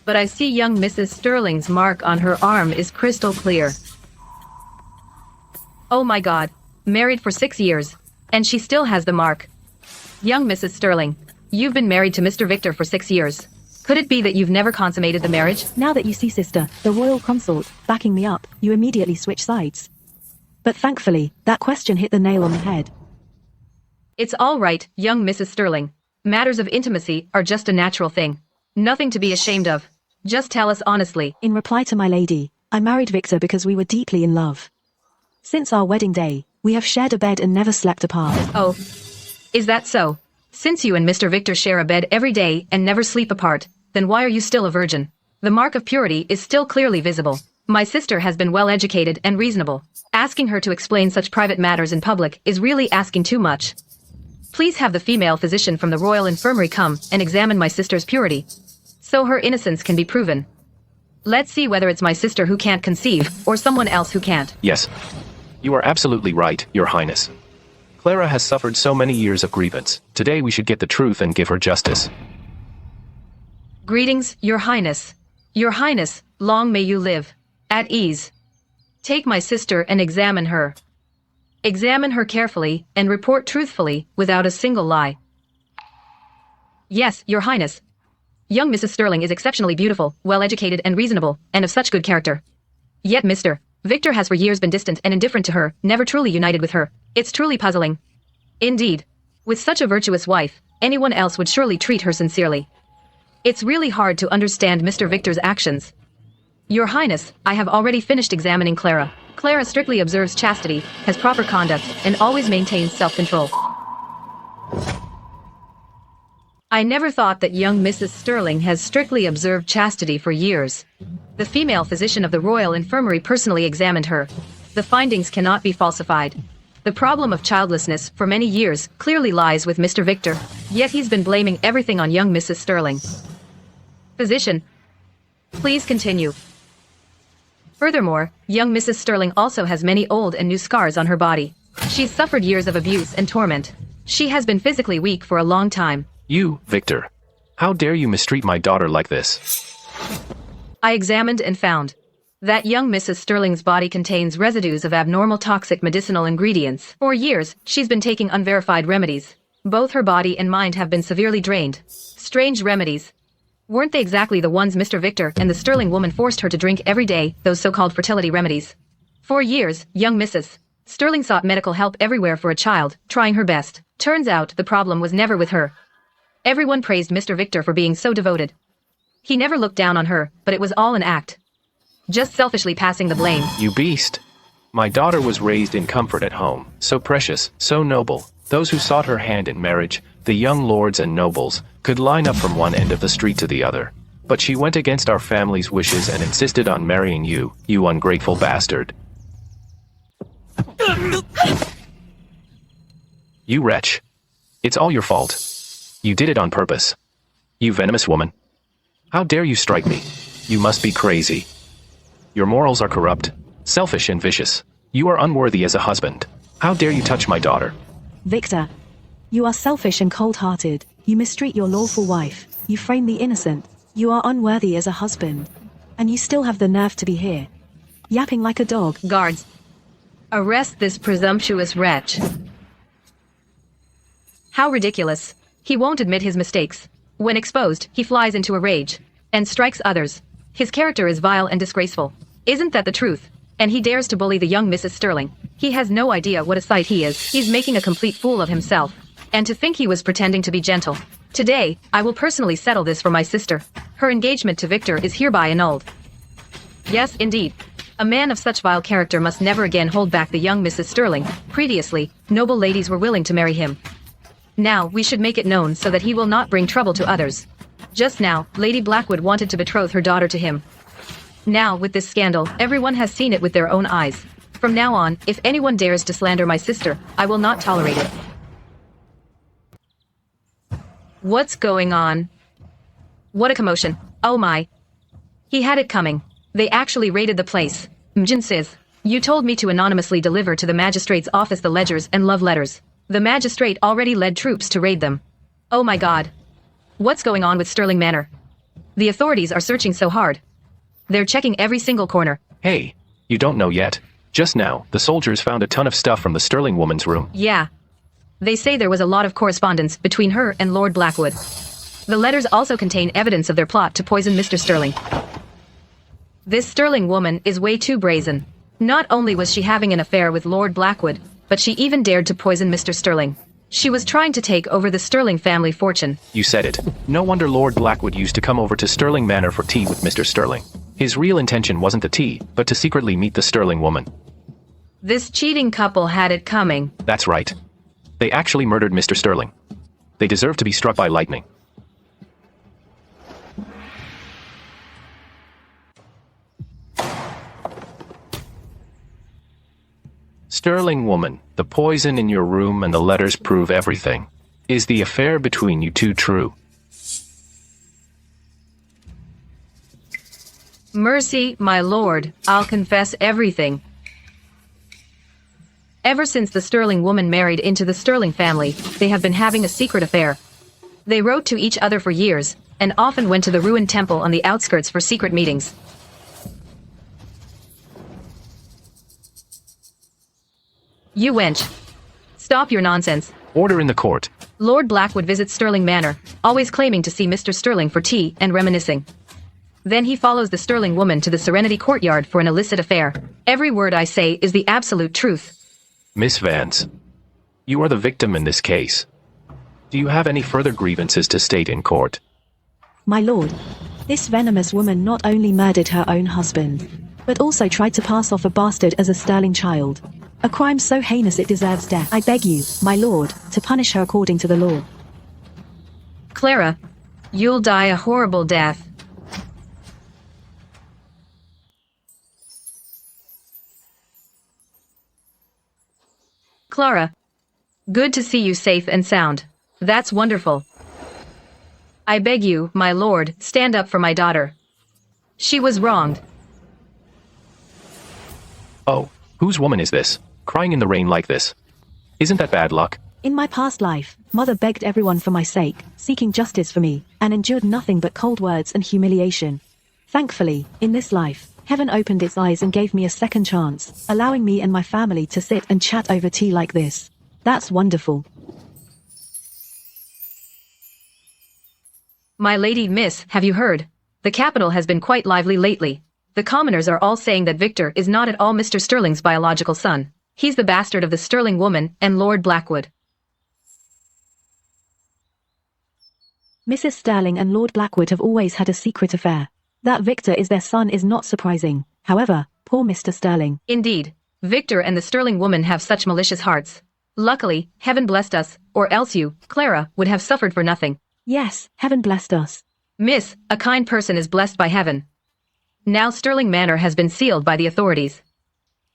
But I see young Mrs. Sterling's mark on her arm is crystal clear. Oh my God. Married for 6 years, and she still has the mark. Young Mrs. Sterling, you've been married to Mr. Victor for 6 years. Could it be that you've never consummated the marriage? Now that you see sister, the royal consort, backing me up, you immediately switch sides. But thankfully, that question hit the nail on the head. It's all right, young Mrs. Sterling. Matters of intimacy are just a natural thing. Nothing to be ashamed of. Just tell us honestly. In reply to my lady, I married Victor because we were deeply in love. Since our wedding day, we have shared a bed and never slept apart. Oh, is that so? Since you and Mr. Victor share a bed every day and never sleep apart, then why are you still a virgin? The mark of purity is still clearly visible. My sister has been well educated and reasonable. Asking her to explain such private matters in public is really asking too much. Please have the female physician from the Royal Infirmary come and examine my sister's purity, so her innocence can be proven. Let's see whether it's my sister who can't conceive, or someone else who can't. Yes. You are absolutely right, Your Highness. Clara has suffered so many years of grievance. Today we should get the truth and give her justice. Greetings, Your Highness. Your Highness, long may you live. At ease. Take my sister and examine her. Examine her carefully and report truthfully, without a single lie. Yes, Your Highness. Young Mrs. Sterling is exceptionally beautiful, well-educated and reasonable, and of such good character. Yet Mr. Victor has for years been distant and indifferent to her, never truly united with her. It's truly puzzling. Indeed. With such a virtuous wife, anyone else would surely treat her sincerely. It's really hard to understand Mr. Victor's actions. Your Highness, I have already finished examining Clara. Clara strictly observes chastity, has proper conduct, and always maintains self-control. I never thought that young Mrs. Sterling has strictly observed chastity for years. The female physician of the Royal Infirmary personally examined her. The findings cannot be falsified. The problem of childlessness for many years clearly lies with Mr. Victor, yet he's been blaming everything on young Mrs. Sterling. Physician, please continue. Furthermore, young Mrs. Sterling also has many old and new scars on her body. She's suffered years of abuse and torment. She has been physically weak for a long time. You, Victor. How dare you mistreat my daughter like this? I examined and found that young Mrs. Sterling's body contains residues of abnormal toxic medicinal ingredients. For years, she's been taking unverified remedies. Both her body and mind have been severely drained. Strange remedies. Weren't they exactly the ones Mr. Victor and the Sterling woman forced her to drink every day, those so-called fertility remedies? For years, young Mrs. Sterling sought medical help everywhere for a child, trying her best. Turns out the problem was never with her. Everyone praised Mr. Victor for being so devoted. He never looked down on her, but it was all an act. Just selfishly passing the blame. You beast. My daughter was raised in comfort at home, so precious, so noble. Those who sought her hand in marriage, the young lords and nobles, could line up from one end of the street to the other. But she went against our family's wishes and insisted on marrying you, you ungrateful bastard. You wretch. It's all your fault. You did it on purpose. You venomous woman. How dare you strike me? You must be crazy. Your morals are corrupt, selfish and vicious. You are unworthy as a husband. How dare you touch my daughter? Victor, you are selfish and cold-hearted. You mistreat your lawful wife. You frame the innocent. You are unworthy as a husband. And you still have the nerve to be here, yapping like a dog. Guards, arrest this presumptuous wretch. How ridiculous. He won't admit his mistakes. When exposed, he flies into a rage and strikes others. His character is vile and disgraceful. Isn't that the truth? And he dares to bully the young Mrs. Sterling. He has no idea what a sight he is. He's making a complete fool of himself. And to think he was pretending to be gentle. Today, I will personally settle this for my sister. Her engagement to Victor is hereby annulled. Yes, indeed. A man of such vile character must never again hold back the young Mrs. Sterling. Previously, noble ladies were willing to marry him. Now, we should make it known so that he will not bring trouble to others. Just now, Lady Blackwood wanted to betroth her daughter to him. Now, with this scandal, everyone has seen it with their own eyes. From now on, if anyone dares to slander my sister, I will not tolerate it. What's going on? What a commotion. Oh my. He had it coming. They actually raided the place. Mjin says, you told me to anonymously deliver to the magistrate's office the ledgers and love letters. The magistrate already led troops to raid them. Oh my god. What's going on with Sterling Manor? The authorities are searching so hard. They're checking every single corner. Hey, you don't know yet. Just now, the soldiers found a ton of stuff from the Sterling woman's room. Yeah. They say there was a lot of correspondence between her and Lord Blackwood. The letters also contain evidence of their plot to poison Mr. Sterling. This Sterling woman is way too brazen. Not only was she having an affair with Lord Blackwood, but she even dared to poison Mr. Sterling. She was trying to take over the Sterling family fortune. You said it. No wonder Lord Blackwood used to come over to Sterling Manor for tea with Mr. Sterling. His real intention wasn't the tea, but to secretly meet the Sterling woman. This cheating couple had it coming. That's right. They actually murdered Mr. Sterling. They deserve to be struck by lightning. Sterling woman, the poison in your room and the letters prove everything. Is the affair between you two true? Mercy, my lord, I'll confess everything. Ever since the Sterling woman married into the Sterling family, they have been having a secret affair. They wrote to each other for years, and often went to the ruined temple on the outskirts for secret meetings. You wench. Stop your nonsense. Order in the court. Lord Blackwood visits Sterling Manor, always claiming to see Mr. Sterling for tea and reminiscing. Then he follows the Sterling woman to the Serenity Courtyard for an illicit affair. Every word I say is the absolute truth. Miss Vance, you are the victim in this case. Do you have any further grievances to state in court? My lord, this venomous woman not only murdered her own husband, but also tried to pass off a bastard as a Sterling child. A crime so heinous it deserves death. I beg you, my lord, to punish her according to the law. Clara, you'll die a horrible death. Clara, good to see you safe and sound. That's wonderful. I beg you, my lord, stand up for my daughter. She was wronged. Oh, whose woman is this? Crying in the rain like this. Isn't that bad luck? In my past life, mother begged everyone for my sake, seeking justice for me, and endured nothing but cold words and humiliation. Thankfully, in this life, heaven opened its eyes and gave me a second chance, allowing me and my family to sit and chat over tea like this. That's wonderful. My lady miss, have you heard? The capital has been quite lively lately. The commoners are all saying that Victor is not at all Mr. Sterling's biological son. He's the bastard of the Sterling woman and Lord Blackwood. Mrs. Sterling and Lord Blackwood have always had a secret affair. That Victor is their son is not surprising. However, poor Mr. Sterling. Indeed, Victor and the Sterling woman have such malicious hearts. Luckily, heaven blessed us, or else you, Clara, would have suffered for nothing. Yes, heaven blessed us. Miss, a kind person is blessed by heaven. Now Sterling Manor has been sealed by the authorities.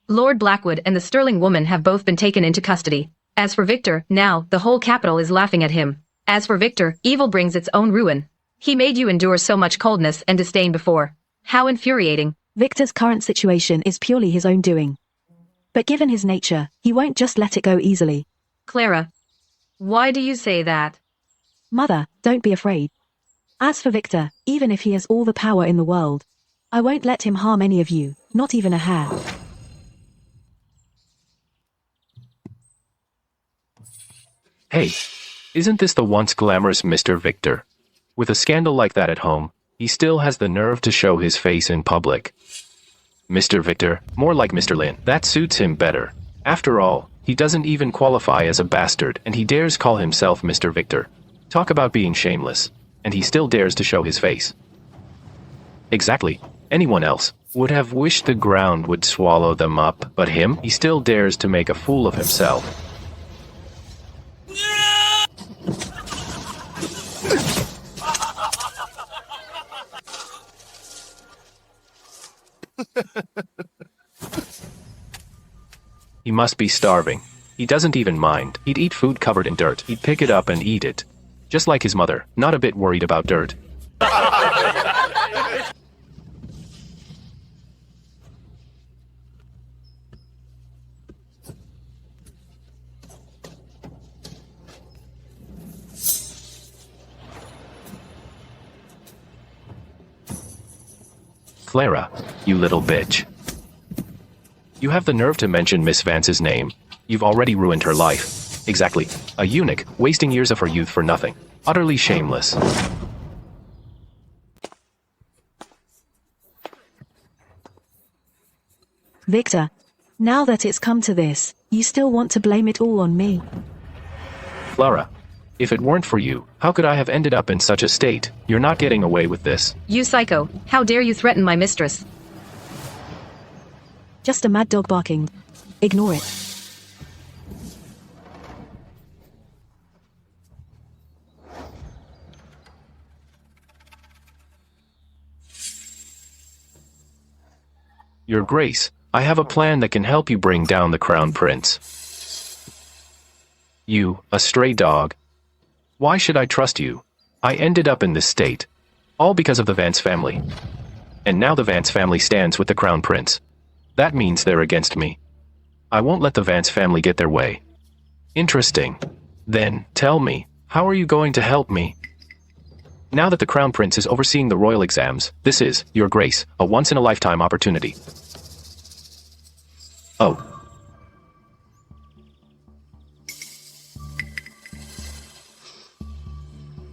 Lord Blackwood and the Sterling woman have both been taken into custody. As for Victor, now, the whole capital is laughing at him. As for Victor, evil brings its own ruin. He made you endure so much coldness and disdain before. How infuriating. Victor's current situation is purely his own doing. But given his nature, he won't just let it go easily. Clara, why do you say that? Mother, don't be afraid. As for Victor, even if he has all the power in the world, I won't let him harm any of you, not even a hair. Hey, isn't this the once glamorous Mr. Victor? With a scandal like that at home, he still has the nerve to show his face in public. Mr. Victor, more like Mr. Lin. That suits him better. After all, he doesn't even qualify as a bastard, and he dares call himself Mr. Victor. Talk about being shameless, and he still dares to show his face. Exactly. Anyone else would have wished the ground would swallow them up, but him, he still dares to make a fool of himself. He must be starving. He doesn't even mind. He'd eat food covered in dirt. He'd pick it up and eat it. Just like his mother, not a bit worried about dirt. Clara, you little bitch. You have the nerve to mention Miss Vance's name. You've already ruined her life. Exactly. A eunuch, wasting years of her youth for nothing. Utterly shameless. Victor, now that it's come to this, you still want to blame it all on me. Clara, if it weren't for you, how could I have ended up in such a state? You're not getting away with this. You psycho, how dare you threaten my mistress? Just a mad dog barking. Ignore it. Your Grace, I have a plan that can help you bring down the Crown Prince. You, a stray dog. Why should I trust you? I ended up in this state. All because of the Vance family. And now the Vance family stands with the Crown Prince. That means they're against me. I won't let the Vance family get their way. Interesting. Then, tell me, how are you going to help me? Now that the Crown Prince is overseeing the royal exams, this is, Your Grace, a once-in-a-lifetime opportunity. Oh.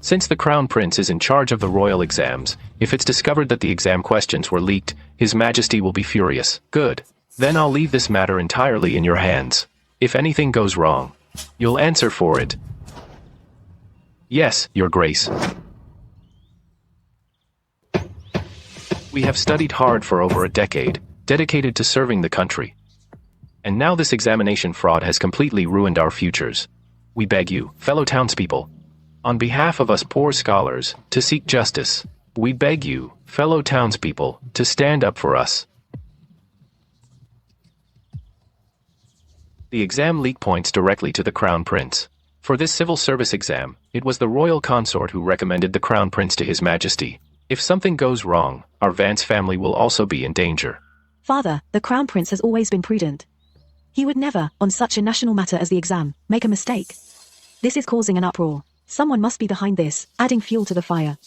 Since the Crown Prince is in charge of the royal exams, if it's discovered that the exam questions were leaked, His Majesty will be furious. Good. Then I'll leave this matter entirely in your hands. If anything goes wrong, you'll answer for it. Yes, Your Grace. We have studied hard for over a decade, dedicated to serving the country. And now this examination fraud has completely ruined our futures. We beg you, fellow townspeople, on behalf of us poor scholars, to seek justice. We beg you, fellow townspeople, to stand up for us. The exam leak points directly to the Crown Prince. For this civil service exam, it was the royal consort who recommended the Crown Prince to His Majesty. If something goes wrong, our Vance family will also be in danger. Father, the Crown Prince has always been prudent. He would never, on such a national matter as the exam, make a mistake. This is causing an uproar. Someone must be behind this, adding fuel to the fire.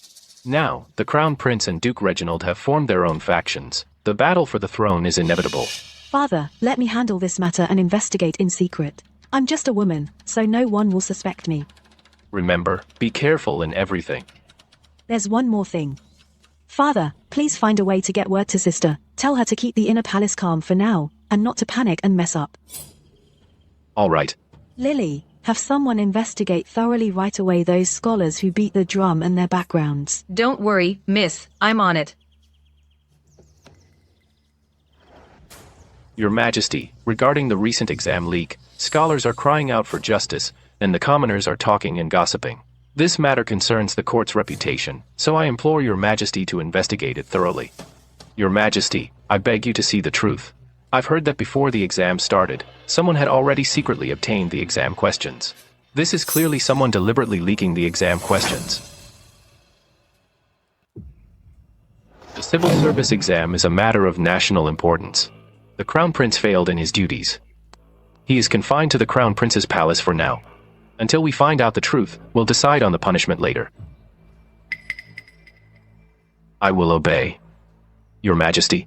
Now, the Crown Prince and Duke Reginald have formed their own factions. The battle for the throne is inevitable. Father, let me handle this matter and investigate in secret. I'm just a woman, so no one will suspect me. Remember, be careful in everything. There's one more thing. Father, please find a way to get word to sister. Tell her to keep the inner palace calm for now, and not to panic and mess up. All right. Lily, have someone investigate thoroughly right away those scholars who beat the drum and their backgrounds. Don't worry, miss, I'm on it. Your Majesty, regarding the recent exam leak, scholars are crying out for justice, and the commoners are talking and gossiping. This matter concerns the court's reputation, so I implore Your Majesty to investigate it thoroughly. Your Majesty, I beg you to see the truth. I've heard that before the exam started, someone had already secretly obtained the exam questions. This is clearly someone deliberately leaking the exam questions. The civil service exam is a matter of national importance. The Crown Prince failed in his duties. He is confined to the Crown Prince's palace for now. Until we find out the truth, we'll decide on the punishment later. I will obey. Your Majesty.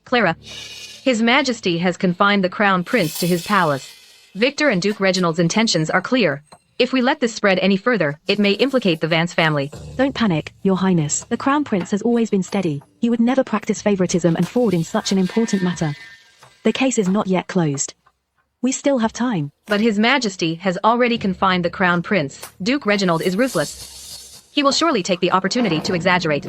Clara. His Majesty has confined the Crown Prince to his palace. Victor and Duke Reginald's intentions are clear. If we let this spread any further, it may implicate the Vance family. Don't panic, Your Highness. The Crown Prince has always been steady. He would never practice favoritism and fraud in such an important matter. The case is not yet closed. We still have time. But His Majesty has already confined the Crown Prince. Duke Reginald is ruthless. He will surely take the opportunity to exaggerate.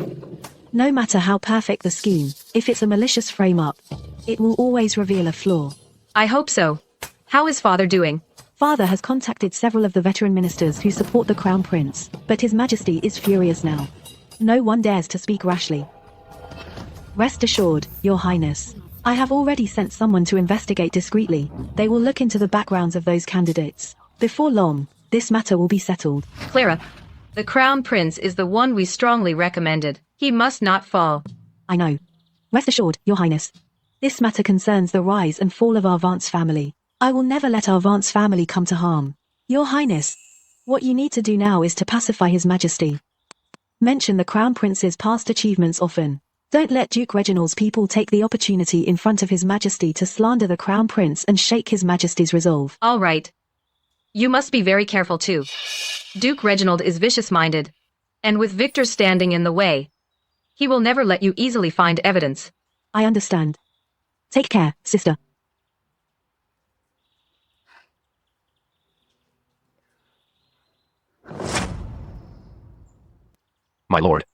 No matter how perfect the scheme, if it's a malicious frame-up, it will always reveal a flaw. I hope so. How is Father doing? Father has contacted several of the veteran ministers who support the Crown Prince, but His Majesty is furious now. No one dares to speak rashly. Rest assured, Your Highness. I have already sent someone to investigate discreetly. They will look into the backgrounds of those candidates. Before long, this matter will be settled. Clara, the Crown Prince is the one we strongly recommended. He must not fall. I know. Rest assured, Your Highness. This matter concerns the rise and fall of our Vance family. I will never let our Vance family come to harm. Your Highness, what you need to do now is to pacify His Majesty. Mention the Crown Prince's past achievements often. Don't let Duke Reginald's people take the opportunity in front of His Majesty to slander the Crown Prince and shake His Majesty's resolve. All right. You must be very careful too. Duke Reginald is vicious-minded, and with Victor standing in the way, he will never let you easily find evidence. I understand. Take care, sister. My lord.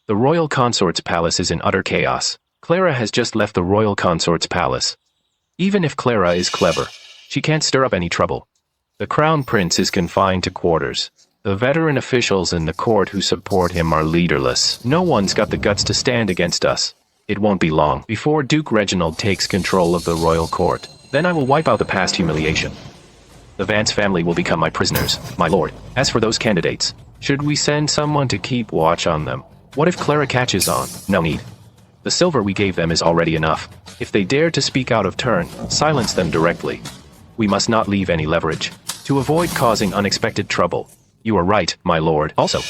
The royal consort's palace is in utter chaos. Clara has just left the royal consort's palace. Even if Clara is clever, she can't stir up any trouble. The Crown Prince is confined to quarters. The veteran officials in the court who support him are leaderless. No one's got the guts to stand against us. It won't be long before Duke Reginald takes control of the royal court. Then I will wipe out the past humiliation. The Vance family will become my prisoners, my lord. As for those candidates, should we send someone to keep watch on them? What if Clara catches on? No need. The silver we gave them is already enough. If they dare to speak out of turn, silence them directly. We must not leave any leverage, to avoid causing unexpected trouble. You are right, my lord. Also,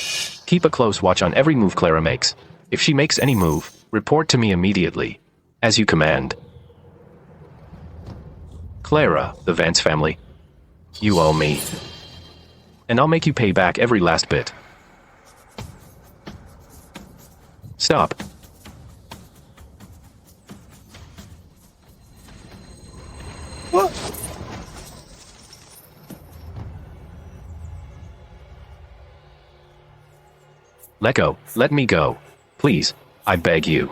keep a close watch on every move Clara makes. If she makes any move, report to me immediately. As you command. Clara, the Vance family. You owe me. And I'll make you pay back every last bit. Stop. What? Let go. Let me go. Please. I beg you.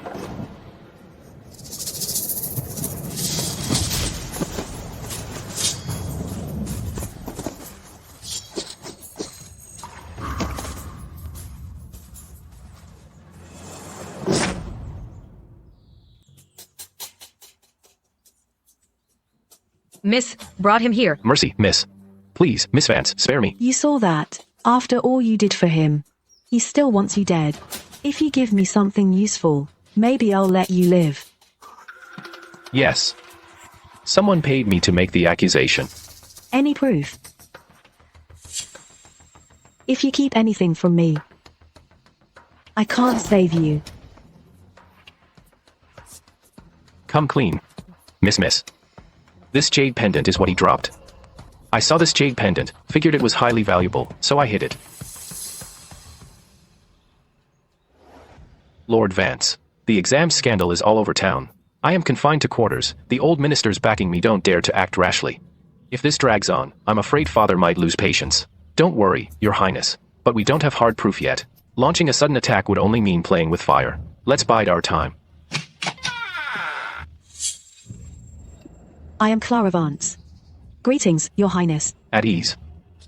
Miss, brought him here. Mercy, miss. Please, Miss Vance, spare me. You saw that. After all you did for him, he still wants you dead. If you give me something useful, maybe I'll let you live. Yes. Someone paid me to make the accusation. Any proof? If you keep anything from me, I can't save you. Come clean. Miss. This jade pendant is what he dropped. I saw this jade pendant, figured it was highly valuable, so I hid it. Lord Vance. The exam scandal is all over town. I am confined to quarters. The old ministers backing me don't dare to act rashly. If this drags on, I'm afraid Father might lose patience. Don't worry, Your Highness. But we don't have hard proof yet. Launching a sudden attack would only mean playing with fire. Let's bide our time. I am Clara Vance. Greetings, Your Highness. At ease.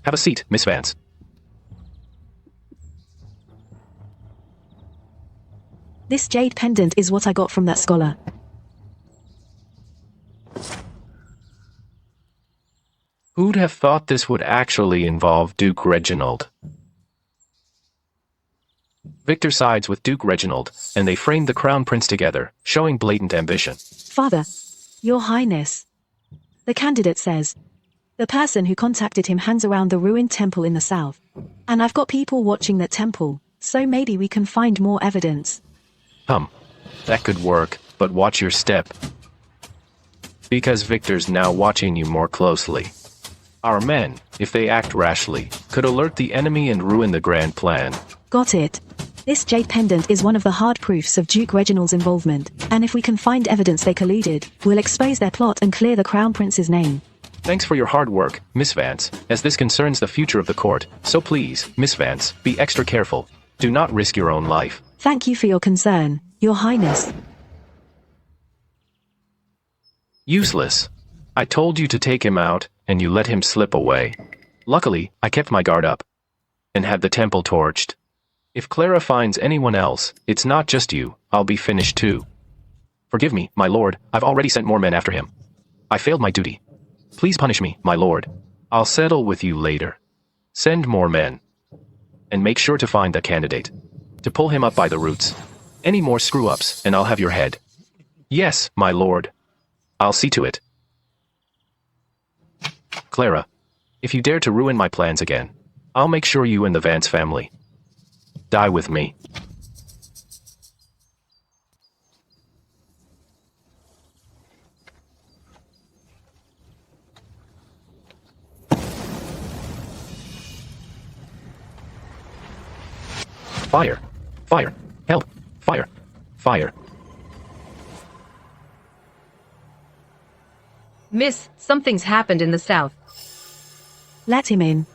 Have a seat, Miss Vance. This jade pendant is what I got from that scholar. Who'd have thought this would actually involve Duke Reginald? Victor sides with Duke Reginald, and they framed the Crown Prince together, showing blatant ambition. Father, Your Highness. The candidate says, the person who contacted him hangs around the ruined temple in the south. And I've got people watching that temple, so maybe we can find more evidence. That could work, but watch your step. Because Victor's now watching you more closely. Our men, if they act rashly, could alert the enemy and ruin the grand plan. Got it. This jade pendant is one of the hard proofs of Duke Reginald's involvement, and if we can find evidence they colluded, we'll expose their plot and clear the Crown Prince's name. Thanks for your hard work, Miss Vance, as this concerns the future of the court, so please, Miss Vance, be extra careful. Do not risk your own life. Thank you for your concern, Your Highness. Useless. I told you to take him out, and you let him slip away. Luckily, I kept my guard up. And had the temple torched. If Clara finds anyone else, it's not just you, I'll be finished too. Forgive me, my lord, I've already sent more men after him. I failed my duty. Please punish me, my lord. I'll settle with you later. Send more men. And make sure to find the candidate. To pull him up by the roots. Any more screw-ups, and I'll have your head. Yes, my lord. I'll see to it. Clara, if you dare to ruin my plans again, I'll make sure you and the Vance family die with me. Fire! Fire! Help! Fire! Fire! Miss, something's happened in the south. Let him in.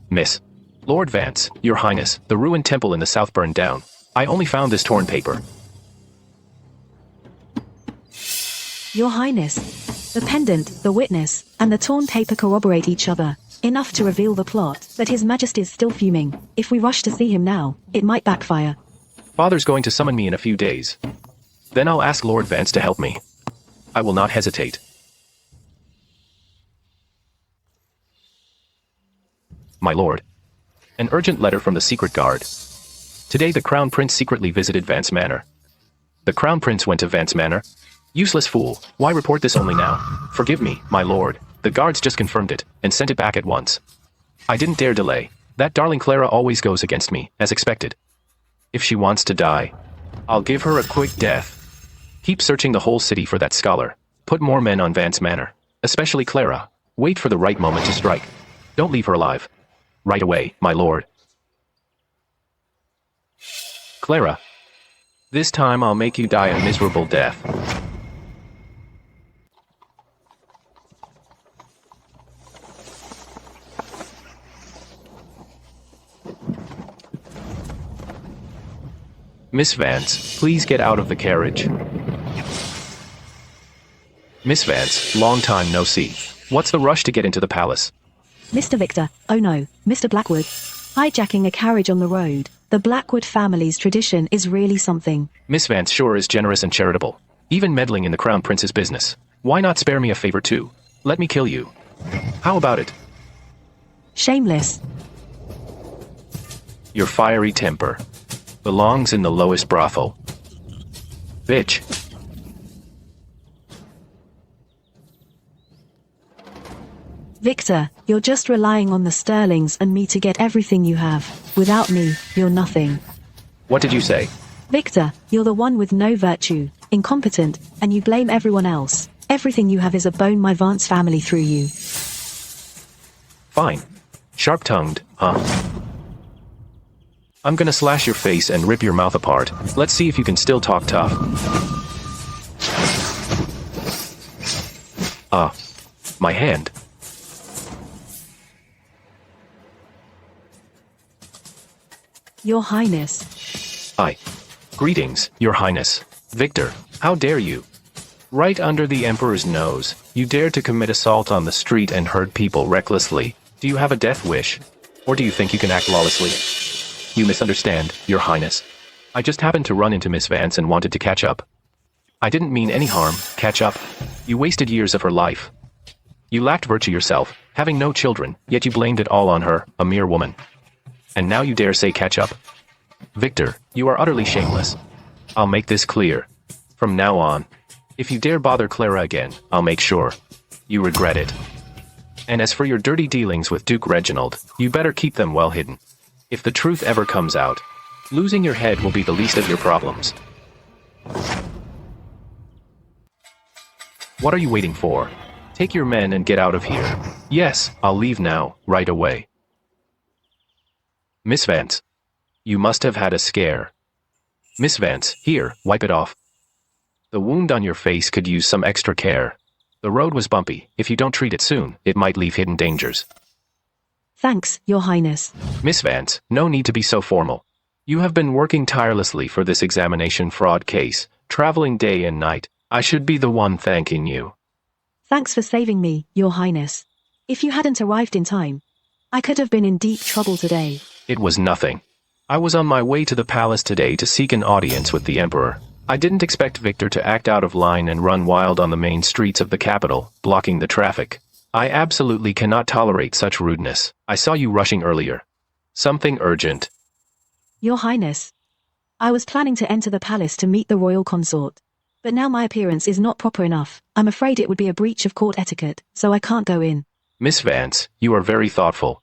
Miss. Lord Vance, Your Highness, the ruined temple in the south burned down. I only found this torn paper. Your Highness. The pendant, the witness, and the torn paper corroborate each other. Enough to reveal the plot, but His Majesty's still fuming. If we rush to see him now, it might backfire. Father's going to summon me in a few days. Then I'll ask Lord Vance to help me. I will not hesitate. My lord. An urgent letter from the secret guard. Today the Crown Prince secretly visited Vance Manor. The Crown Prince went to Vance Manor? Useless fool, why report this only now? Forgive me, my lord. The guards just confirmed it, and sent it back at once. I didn't dare delay. That darling Clara always goes against me, as expected. If she wants to die, I'll give her a quick death. Keep searching the whole city for that scholar. Put more men on Vance Manor. Especially Clara. Wait for the right moment to strike. Don't leave her alive. Right away, my lord. Clara. This time I'll make you die a miserable death. Miss Vance, please get out of the carriage. Miss Vance, long time no see. What's the rush to get into the palace? Mr. Victor, oh no, Mr. Blackwood. Hijacking a carriage on the road. The Blackwood family's tradition is really something. Miss Vance sure is generous and charitable. Even meddling in the Crown Prince's business. Why not spare me a favor too? Let me kill you. How about it? Shameless. Your fiery temper belongs in the lowest brothel. Bitch. Victor, you're just relying on the Sterlings and me to get everything you have. Without me, you're nothing. What did you say? Victor, you're the one with no virtue, incompetent, and you blame everyone else. Everything you have is a bone my Vance family threw you. Fine. Sharp-tongued, huh? I'm gonna slash your face and rip your mouth apart. Let's see if you can still talk tough. My hand. Your Highness. Greetings, Your Highness. Victor, how dare you? Right under the Emperor's nose, you dare to commit assault on the street and hurt people recklessly. Do you have a death wish? Or do you think you can act lawlessly? You misunderstand, Your Highness. I just happened to run into Miss Vance and wanted to catch up. I didn't mean any harm. Catch up. You wasted years of her life. You lacked virtue yourself, having no children, yet you blamed it all on her, a mere woman. And now you dare say catch up? Victor, you are utterly shameless. I'll make this clear. From now on, if you dare bother Clara again, I'll make sure you regret it. And as for your dirty dealings with Duke Reginald, you better keep them well hidden. If the truth ever comes out, losing your head will be the least of your problems. What are you waiting for? Take your men and get out of here. Yes, I'll leave now, right away. Miss Vance. You must have had a scare. Miss Vance, here, wipe it off. The wound on your face could use some extra care. The road was bumpy. If you don't treat it soon, it might leave hidden dangers. Thanks, Your Highness. Miss Vance, no need to be so formal. You have been working tirelessly for this examination fraud case, traveling day and night. I should be the one thanking you. Thanks for saving me, Your Highness. If you hadn't arrived in time, I could have been in deep trouble today. It was nothing. I was on my way to the palace today to seek an audience with the Emperor. I didn't expect Victor to act out of line and run wild on the main streets of the capital, blocking the traffic. I absolutely cannot tolerate such rudeness. I saw you rushing earlier. Something urgent. Your Highness, I was planning to enter the palace to meet the royal consort. But now my appearance is not proper enough. I'm afraid it would be a breach of court etiquette, so I can't go in. Miss Vance, you are very thoughtful.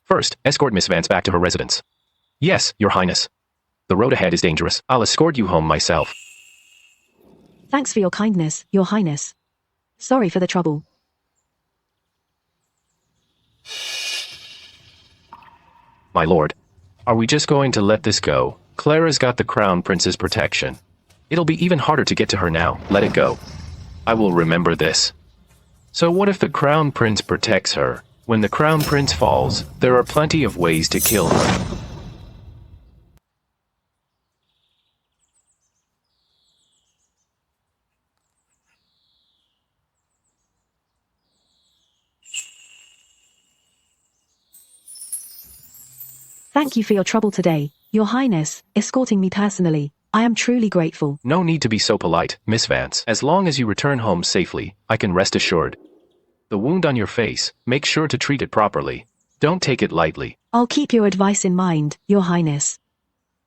First, escort Miss Vance back to her residence. Yes, Your Highness. The road ahead is dangerous. I'll escort you home myself. Thanks for your kindness, Your Highness. Sorry for the trouble. My lord, are we just going to let this go? Clara's got the Crown Prince's protection. It'll be even harder to get to her now. Let it go. I will remember this. So what if the Crown Prince protects her? When the Crown Prince falls, there are plenty of ways to kill her. Thank you for your trouble today, Your Highness, escorting me personally. I am truly grateful. No need to be so polite, Miss Vance. As long as you return home safely, I can rest assured. The wound on your face, make sure to treat it properly. Don't take it lightly. I'll keep your advice in mind, Your Highness.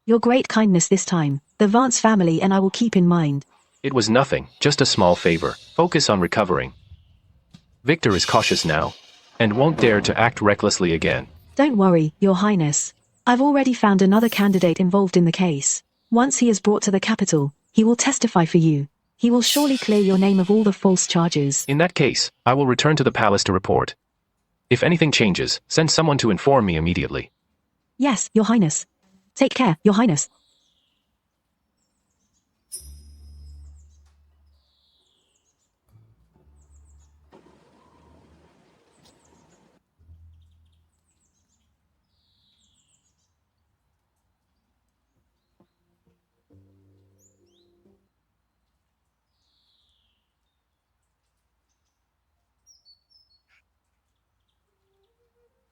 Your great kindness this time, the Vance family and I will keep in mind. It was nothing, just a small favor. Focus on recovering. Victor is cautious now, and won't dare to act recklessly again. Don't worry, Your Highness. I've already found another candidate involved in the case. Once he is brought to the capital, he will testify for you. He will surely clear your name of all the false charges. In that case, I will return to the palace to report. If anything changes, send someone to inform me immediately. Yes, Your Highness. Take care, Your Highness.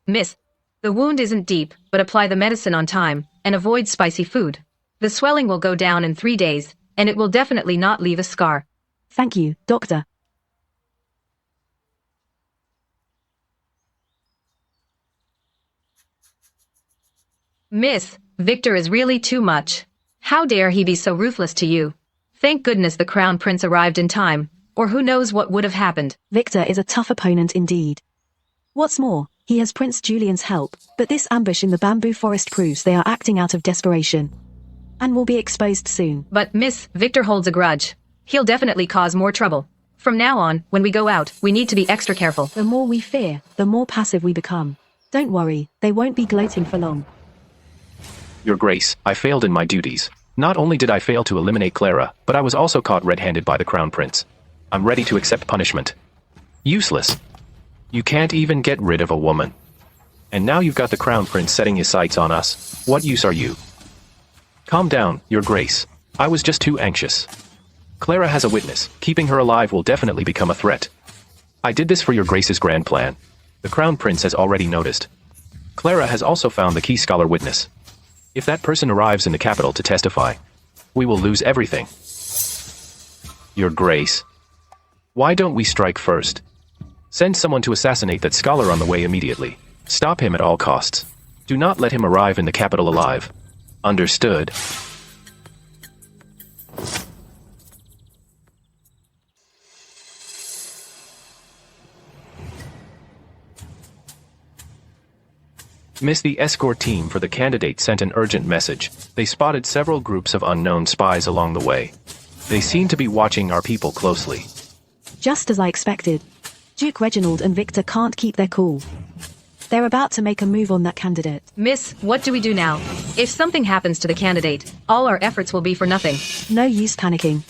Miss, the wound isn't deep, but apply the medicine on time, and avoid spicy food. The swelling will go down in 3 days, and it will definitely not leave a scar. Thank you, Doctor. Miss, Victor is really too much. How dare he be so ruthless to you? Thank goodness the Crown Prince arrived in time, or who knows what would have happened. Victor is a tough opponent indeed. What's more, he has Prince Julian's help, but this ambush in the bamboo forest proves they are acting out of desperation. And will be exposed soon. But Miss, Victor holds a grudge. He'll definitely cause more trouble. From now on, when we go out, we need to be extra careful. The more we fear, the more passive we become. Don't worry, they won't be gloating for long. Your Grace, I failed in my duties. Not only did I fail to eliminate Clara, but I was also caught red-handed by the Crown Prince. I'm ready to accept punishment. Useless. You can't even get rid of a woman. And now you've got the Crown Prince setting his sights on us. What use are you? Calm down, Your Grace. I was just too anxious. Clara has a witness. Keeping her alive will definitely become a threat. I did this for Your Grace's grand plan. The Crown Prince has already noticed. Clara has also found the key scholar witness. If that person arrives in the capital to testify, we will lose everything. Your Grace. Why don't we strike first? Send someone to assassinate that scholar on the way immediately. Stop him at all costs. Do not let him arrive in the capital alive. Understood. Miss, the escort team for the candidate sent an urgent message. They spotted several groups of unknown spies along the way. They seem to be watching our people closely. Just as I expected. Duke Reginald and Victor can't keep their cool. They're about to make a move on that candidate. Miss, what do we do now? If something happens to the candidate, all our efforts will be for nothing. No use panicking.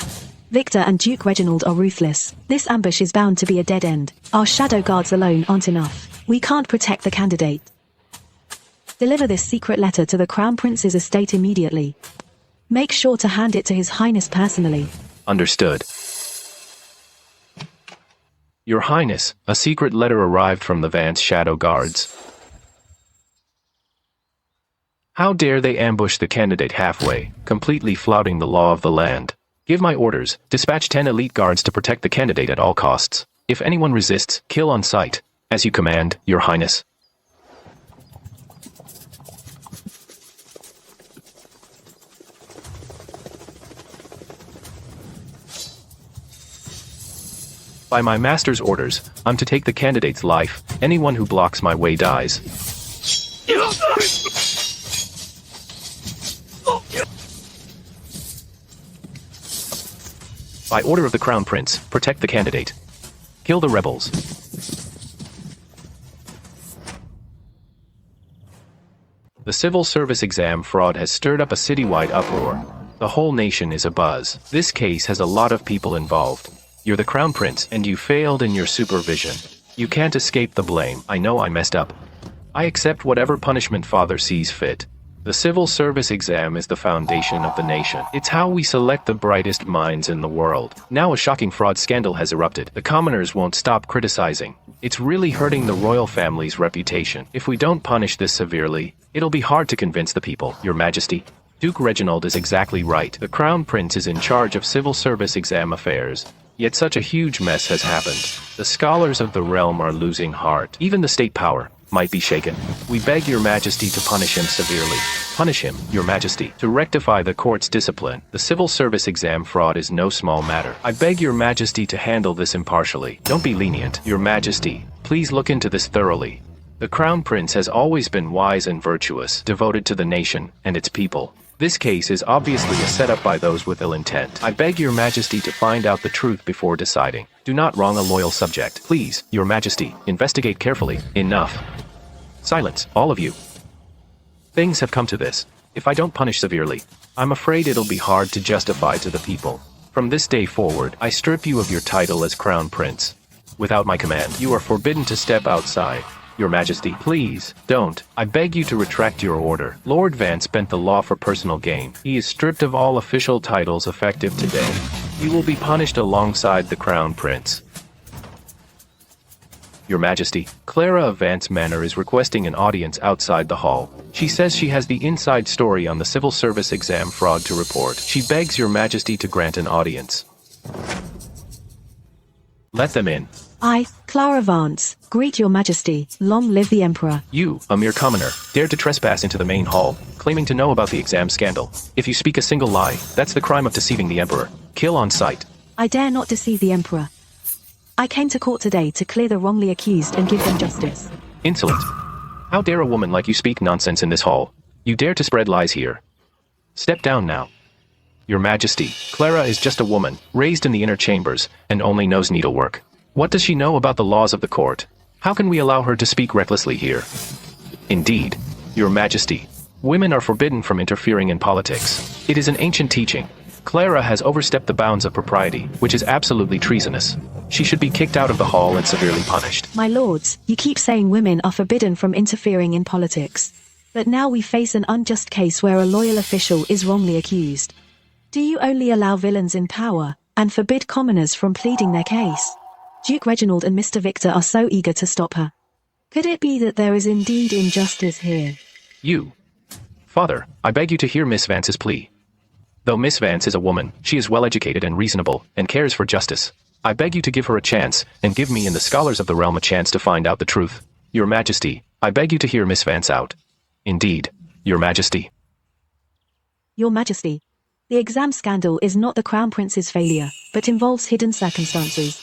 Victor and Duke Reginald are ruthless. This ambush is bound to be a dead end. Our shadow guards alone aren't enough. We can't protect the candidate. Deliver this secret letter to the Crown Prince's estate immediately. Make sure to hand it to His Highness personally. Understood. Your Highness, a secret letter arrived from the Vance Shadow Guards. How dare they ambush the candidate halfway, completely flouting the law of the land. Give my orders, dispatch 10 elite guards to protect the candidate at all costs. If anyone resists, kill on sight. As you command, Your Highness. By my master's orders, I'm to take the candidate's life. Anyone who blocks my way dies. By order of the Crown Prince, protect the candidate. Kill the rebels. The civil service exam fraud has stirred up a citywide uproar. The whole nation is abuzz. This case has a lot of people involved. You're the Crown Prince, and you failed in your supervision. You can't escape the blame. I know I messed up. I accept whatever punishment Father sees fit. The civil service exam is the foundation of the nation. It's how we select the brightest minds in the world. Now a shocking fraud scandal has erupted. The commoners won't stop criticizing. It's really hurting the royal family's reputation. If we don't punish this severely, it'll be hard to convince the people, Your Majesty. Duke Reginald is exactly right. The Crown Prince is in charge of civil service exam affairs. Yet such a huge mess has happened. The scholars of the realm are losing heart. Even the state power might be shaken. We beg Your Majesty to punish him severely. Punish him, Your Majesty, to rectify the court's discipline. The civil service exam fraud is no small matter. I beg Your Majesty to handle this impartially. Don't be lenient, Your Majesty. Please look into this thoroughly. The Crown Prince has always been wise and virtuous, devoted to the nation and its people. This case is obviously a setup by those with ill intent. I beg Your Majesty to find out the truth before deciding. Do not wrong a loyal subject. Please, Your Majesty, investigate carefully. Enough. Silence, all of you. Things have come to this. If I don't punish severely, I'm afraid it'll be hard to justify to the people. From this day forward, I strip you of your title as Crown Prince. Without my command, you are forbidden to step outside. Your Majesty, please, don't. I beg you to retract your order. Lord Vance bent the law for personal gain. He is stripped of all official titles effective today. You will be punished alongside the Crown Prince. Your Majesty, Clara of Vance Manor is requesting an audience outside the hall. She says she has the inside story on the civil service exam fraud to report. She begs Your Majesty to grant an audience. Let them in. I, Clara Vance, greet Your Majesty. Long live the Emperor. You, a mere commoner, dared to trespass into the main hall, claiming to know about the exam scandal. If you speak a single lie, that's the crime of deceiving the Emperor. Kill on sight. I dare not deceive the Emperor. I came to court today to clear the wrongly accused and give them justice. Insolent. How dare a woman like you speak nonsense in this hall? You dare to spread lies here. Step down now. Your Majesty, Clara is just a woman, raised in the inner chambers, and only knows needlework. What does she know about the laws of the court? How can we allow her to speak recklessly here? Indeed, Your Majesty, women are forbidden from interfering in politics. It is an ancient teaching. Clara has overstepped the bounds of propriety, which is absolutely treasonous. She should be kicked out of the hall and severely punished. My lords, you keep saying women are forbidden from interfering in politics. But now we face an unjust case where a loyal official is wrongly accused. Do you only allow villains in power, and forbid commoners from pleading their case? Duke Reginald and Mr. Victor are so eager to stop her. Could it be that there is indeed injustice here? You. Father, I beg you to hear Miss Vance's plea. Though Miss Vance is a woman, she is well-educated and reasonable, and cares for justice. I beg you to give her a chance, and give me and the scholars of the realm a chance to find out the truth. Your Majesty, I beg you to hear Miss Vance out. Indeed, Your Majesty. Your Majesty, the exam scandal is not the Crown Prince's failure, but involves hidden circumstances.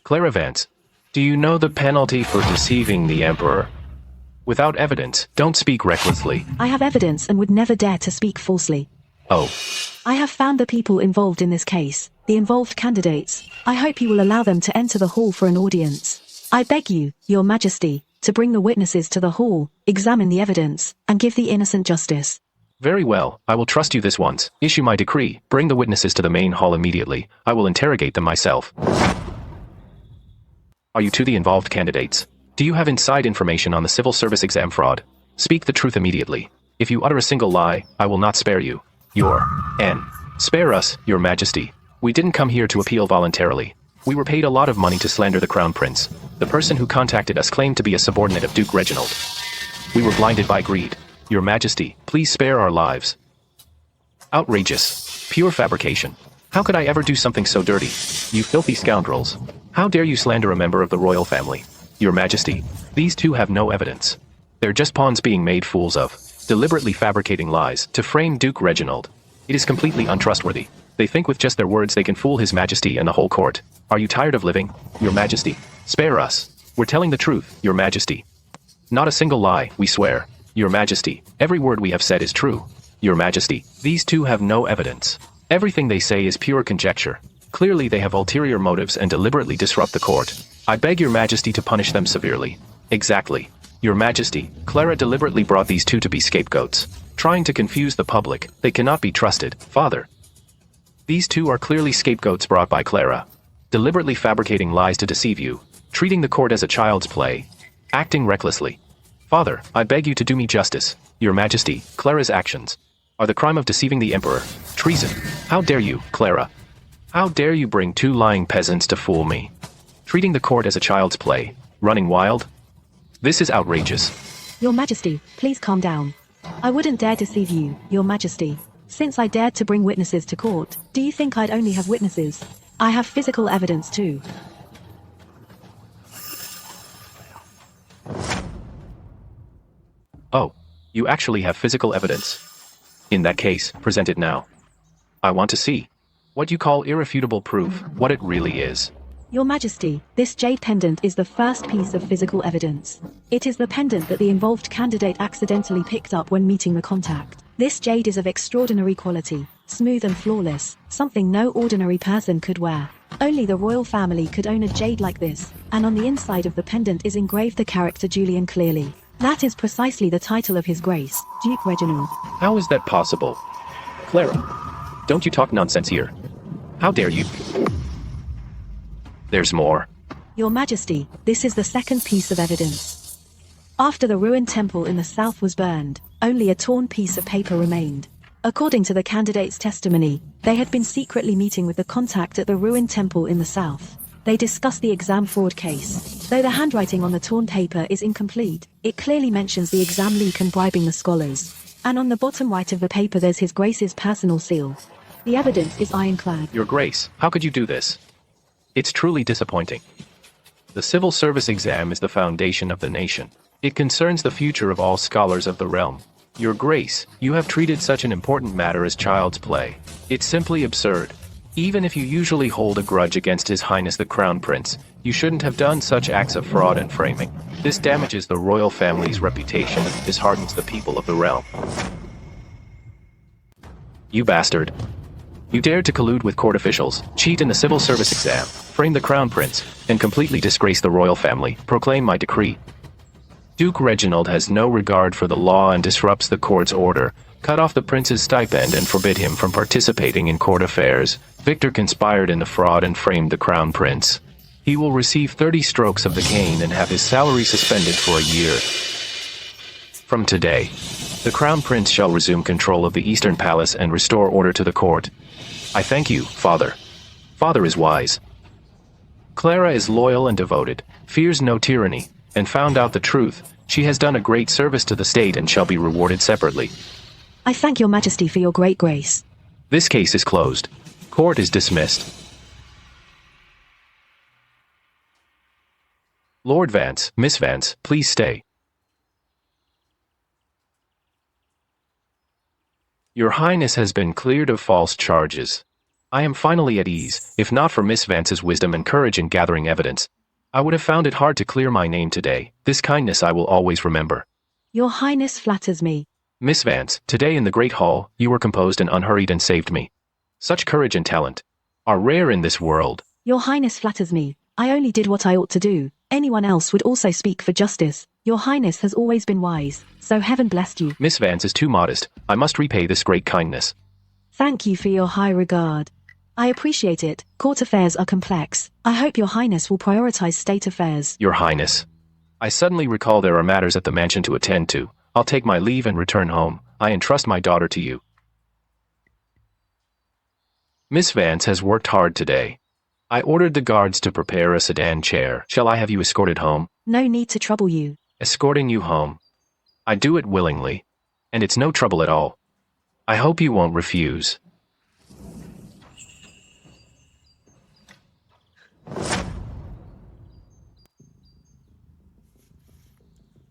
Clara Vance, do you know the penalty for deceiving the Emperor? Without evidence, don't speak recklessly. I have evidence and would never dare to speak falsely. Oh. I have found the people involved in this case, the involved candidates. I hope you will allow them to enter the hall for an audience. I beg you, Your Majesty, to bring the witnesses to the hall, examine the evidence, and give the innocent justice. Very well, I will trust you this once. Issue my decree. Bring the witnesses to the main hall immediately. I will interrogate them myself. Are you two the involved candidates? Do you have inside information on the civil service exam fraud? Speak the truth immediately. If you utter a single lie, I will not spare you. Your N. Spare us, Your Majesty. We didn't come here to appeal voluntarily. We were paid a lot of money to slander the Crown Prince. The person who contacted us claimed to be a subordinate of Duke Reginald. We were blinded by greed. Your Majesty, please spare our lives. Outrageous. Pure fabrication. How could I ever do something so dirty? You filthy scoundrels. How dare you slander a member of the royal family? Your Majesty, these two have no evidence. They're just pawns being made fools of, deliberately fabricating lies to frame Duke Reginald. It is completely untrustworthy. They think with just their words they can fool His Majesty and the whole court. Are you tired of living? Your Majesty, spare us. We're telling the truth, Your Majesty. Not a single lie, we swear. Your Majesty, every word we have said is true. Your Majesty, these two have no evidence. Everything they say is pure conjecture. Clearly they have ulterior motives and deliberately disrupt the court. I beg Your Majesty to punish them severely. Exactly. Your Majesty, Clara deliberately brought these two to be scapegoats. Trying to confuse the public, they cannot be trusted, Father. These two are clearly scapegoats brought by Clara. Deliberately fabricating lies to deceive you. Treating the court as a child's play. Acting recklessly. Father, I beg you to do me justice. Your Majesty, Clara's actions are the crime of deceiving the Emperor. Treason. How dare you, Clara? How dare you bring two lying peasants to fool me? Treating the court as a child's play. Running wild? This is outrageous. Your Majesty, please calm down. I wouldn't dare deceive you, Your Majesty. Since I dared to bring witnesses to court, do you think I'd only have witnesses? I have physical evidence too. Oh, you actually have physical evidence. In that case, present it now. I want to see what you call irrefutable proof, what it really is. Your Majesty, this jade pendant is the first piece of physical evidence. It is the pendant that the involved candidate accidentally picked up when meeting the contact. This jade is of extraordinary quality, smooth and flawless, something no ordinary person could wear. Only the royal family could own a jade like this, and on the inside of the pendant is engraved the character Julian clearly. That is precisely the title of His Grace, Duke Reginald. How is that possible? Clara, don't you talk nonsense here. How dare you? There's more. Your Majesty, this is the second piece of evidence. After the ruined temple in the south was burned, only a torn piece of paper remained. According to the candidate's testimony, they had been secretly meeting with the contact at the ruined temple in the south. They discussed the exam fraud case. Though the handwriting on the torn paper is incomplete, it clearly mentions the exam leak and bribing the scholars. And on the bottom right of the paper there's His Grace's personal seal. The evidence is ironclad. Your Grace, how could you do this? It's truly disappointing. The civil service exam is the foundation of the nation. It concerns the future of all scholars of the realm. Your Grace, you have treated such an important matter as child's play. It's simply absurd. Even if you usually hold a grudge against His Highness the Crown Prince, you shouldn't have done such acts of fraud and framing. This damages the royal family's reputation and disheartens the people of the realm. You bastard. You dared to collude with court officials, cheat in the civil service exam, frame the crown prince, and completely disgrace the royal family. Proclaim my decree. Duke Reginald has no regard for the law and disrupts the court's order. Cut off the prince's stipend and forbid him from participating in court affairs. Victor conspired in the fraud and framed the crown prince. He will receive 30 strokes of the cane and have his salary suspended for a year. From today, the crown prince shall resume control of the Eastern Palace and restore order to the court. I thank you, Father. Father is wise. Clara is loyal and devoted, fears no tyranny, and found out the truth. She has done a great service to the state and shall be rewarded separately. I thank your majesty for your great grace. This case is closed. Court is dismissed. Lord Vance, Miss Vance, please stay. Your Highness has been cleared of false charges. I am finally at ease. If not for Miss Vance's wisdom and courage in gathering evidence, I would have found it hard to clear my name today. This kindness I will always remember. Your Highness flatters me. Miss Vance, today in the Great Hall, you were composed and unhurried and saved me. Such courage and talent are rare in this world. Your Highness flatters me. I only did what I ought to do. Anyone else would also speak for justice. Your Highness has always been wise, so heaven blessed you. Miss Vance is too modest. I must repay this great kindness. Thank you for your high regard. I appreciate it. Court affairs are complex. I hope your Highness will prioritize state affairs. Your Highness. I suddenly recall there are matters at the mansion to attend to. I'll take my leave and return home. I entrust my daughter to you. Miss Vance has worked hard today. I ordered the guards to prepare a sedan chair. Shall I have you escorted home? No need to trouble you. Escorting you home. I do it willingly. And it's no trouble at all. I hope you won't refuse.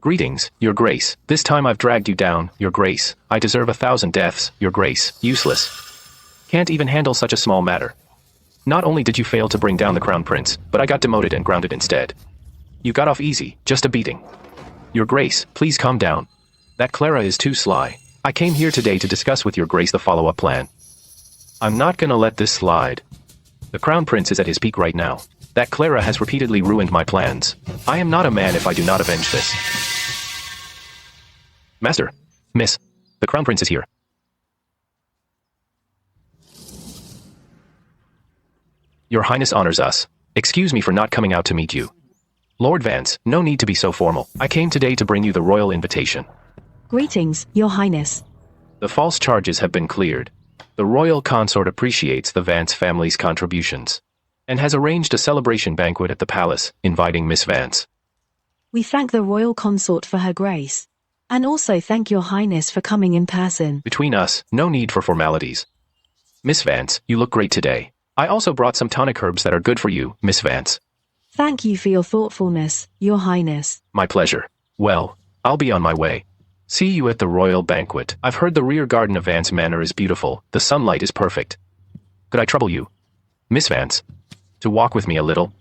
Greetings, Your Grace. This time I've dragged you down, Your Grace. I deserve 1,000 deaths, Your Grace. Useless. Can't even handle such a small matter. Not only did you fail to bring down the crown prince, but I got demoted and grounded instead. You got off easy, just a beating. Your Grace, please calm down. That Clara is too sly. I came here today to discuss with Your Grace the follow-up plan. I'm not gonna let this slide. The crown prince is at his peak right now. That Clara has repeatedly ruined my plans. I am not a man if I do not avenge this. Master. Miss. The crown prince is here. Your Highness honors us. Excuse me for not coming out to meet you. Lord Vance, no need to be so formal. I came today to bring you the royal invitation. Greetings, Your Highness. The false charges have been cleared. The royal consort appreciates the Vance family's contributions and has arranged a celebration banquet at the palace, inviting Miss Vance. We thank the royal consort for her grace. And also thank Your Highness for coming in person. Between us, no need for formalities. Miss Vance, you look great today. I also brought some tonic herbs that are good for you, Miss Vance. Thank you for your thoughtfulness, Your Highness. My pleasure. Well, I'll be on my way. See you at the royal banquet. I've heard the rear garden of Vance Manor is beautiful. The sunlight is perfect. Could I trouble you, Miss Vance, to walk with me a little?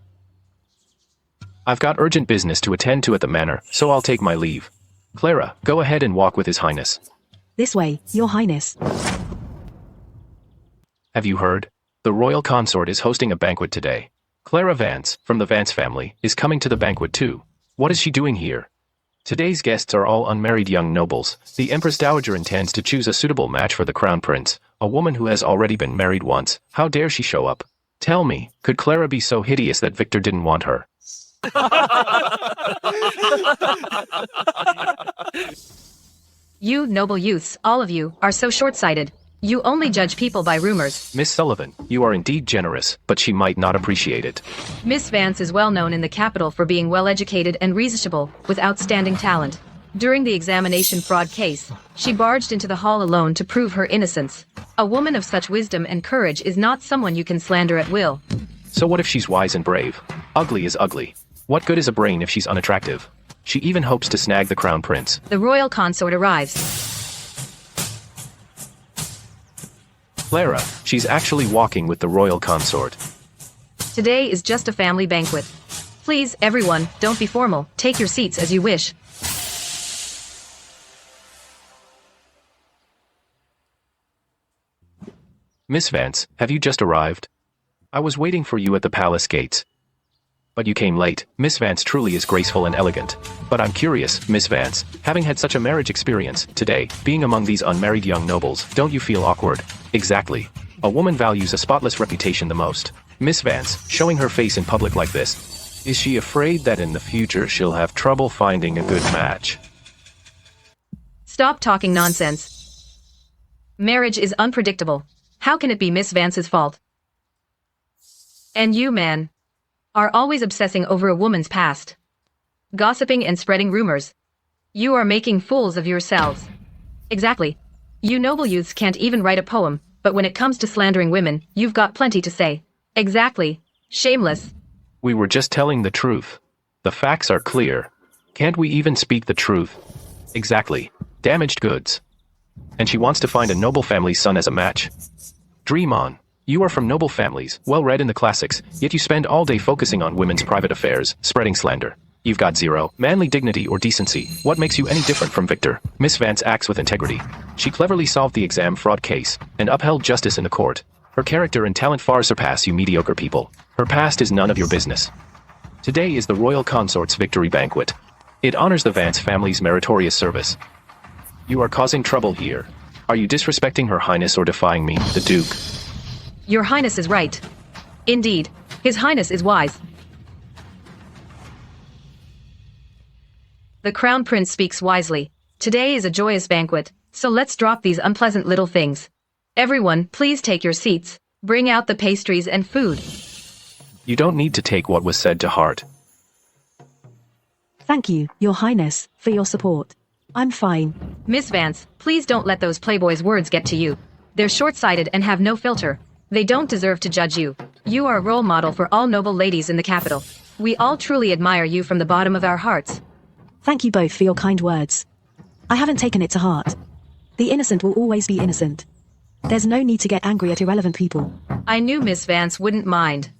I've got urgent business to attend to at the manor, so I'll take my leave. Clara, go ahead and walk with His Highness. This way, Your Highness. Have you heard? The royal consort is hosting a banquet today. Clara Vance, from the Vance family, is coming to the banquet too. What is she doing here? Today's guests are all unmarried young nobles. The Empress Dowager intends to choose a suitable match for the crown prince, a woman who has already been married once. How dare she show up? Tell me, could Clara be so hideous that Victor didn't want her? You, noble youths, all of you, are so short-sighted. You only judge people by rumors. Miss Sullivan, you are indeed generous, but she might not appreciate it. Miss Vance is well known in the capital for being well-educated and reasonable, with outstanding talent. During the examination fraud case, she barged into the hall alone to prove her innocence. A woman of such wisdom and courage is not someone you can slander at will. So what if she's wise and brave? Ugly is ugly. What good is a brain if she's unattractive? She even hopes to snag the crown prince. The royal consort arrives. Clara, she's actually walking with the royal consort. Today is just a family banquet. Please, everyone, don't be formal. Take your seats as you wish. Miss Vance, have you just arrived? I was waiting for you at the palace gates. But you came late. Miss Vance truly is graceful and elegant. But I'm curious, Miss Vance, having had such a marriage experience today, being among these unmarried young nobles, don't you feel awkward? Exactly. A woman values a spotless reputation the most. Miss Vance, showing her face in public like this, is she afraid that in the future she'll have trouble finding a good match? Stop talking nonsense. Marriage is unpredictable. How can it be Miss Vance's fault? And you, man, are always obsessing over a woman's past. Gossiping and spreading rumors. You are making fools of yourselves. Exactly. You noble youths can't even write a poem, but when it comes to slandering women, you've got plenty to say. Exactly. Shameless. We were just telling the truth. The facts are clear. Can't we even speak the truth? Exactly. Damaged goods. And she wants to find a noble family's son as a match. Dream on. You are from noble families, well read in the classics, yet you spend all day focusing on women's private affairs, spreading slander. You've got zero manly dignity or decency. What makes you any different from Victor? Miss Vance acts with integrity. She cleverly solved the exam fraud case and upheld justice in the court. Her character and talent far surpass you mediocre people. Her past is none of your business. Today is the royal consort's victory banquet. It honors the Vance family's meritorious service. You are causing trouble here. Are you disrespecting Her Highness or defying me, the Duke? Your Highness is right. Indeed, His Highness is wise. The Crown Prince speaks wisely. Today is a joyous banquet, so let's drop these unpleasant little things. Everyone, please take your seats. Bring out the pastries and food. You don't need to take what was said to heart. Thank you, Your Highness, for your support. I'm fine. Miss Vance, please don't let those playboys' words get to you. They're short-sighted and have no filter. They don't deserve to judge you. You are a role model for all noble ladies in the capital. We all truly admire you from the bottom of our hearts. Thank you both for your kind words. I haven't taken it to heart. The innocent will always be innocent. There's no need to get angry at irrelevant people. I knew Miss Vance wouldn't mind.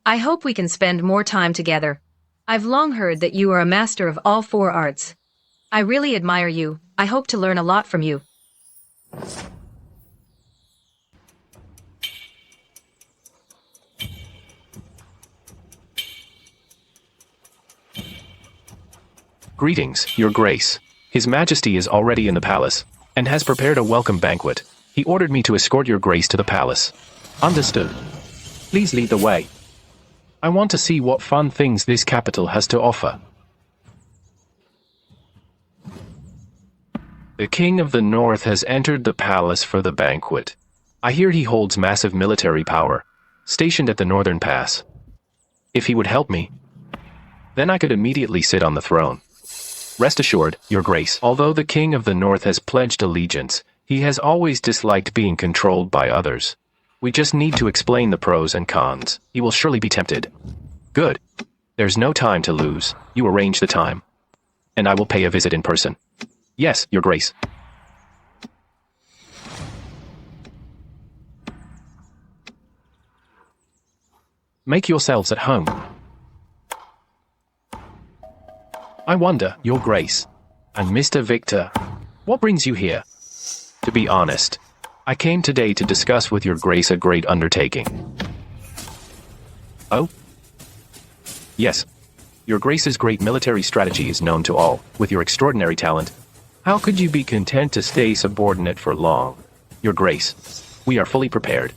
I hope we can spend more time together. I've long heard that you are a master of all four arts. I really admire you. I hope to learn a lot from you. Greetings, Your Grace. His Majesty is already in the palace, and has prepared a welcome banquet. He ordered me to escort Your Grace to the palace. Understood. Please lead the way. I want to see what fun things this capital has to offer. The King of the North has entered the palace for the banquet. I hear he holds massive military power, stationed at the Northern Pass. If he would help me, then I could immediately sit on the throne. Rest assured, Your Grace, although the King of the North has pledged allegiance, he has always disliked being controlled by others. We just need to explain the pros and cons. He will surely be tempted. Good. There's no time to lose. You arrange the time. And I will pay a visit in person. Yes, Your Grace. Make yourselves at home. I wonder, Your Grace, and Mr. Victor, what brings you here? To be honest, I came today to discuss with Your Grace a great undertaking. Oh? Yes. Your Grace's great military strategy is known to all. With your extraordinary talent, how could you be content to stay subordinate for long? Your Grace, we are fully prepared.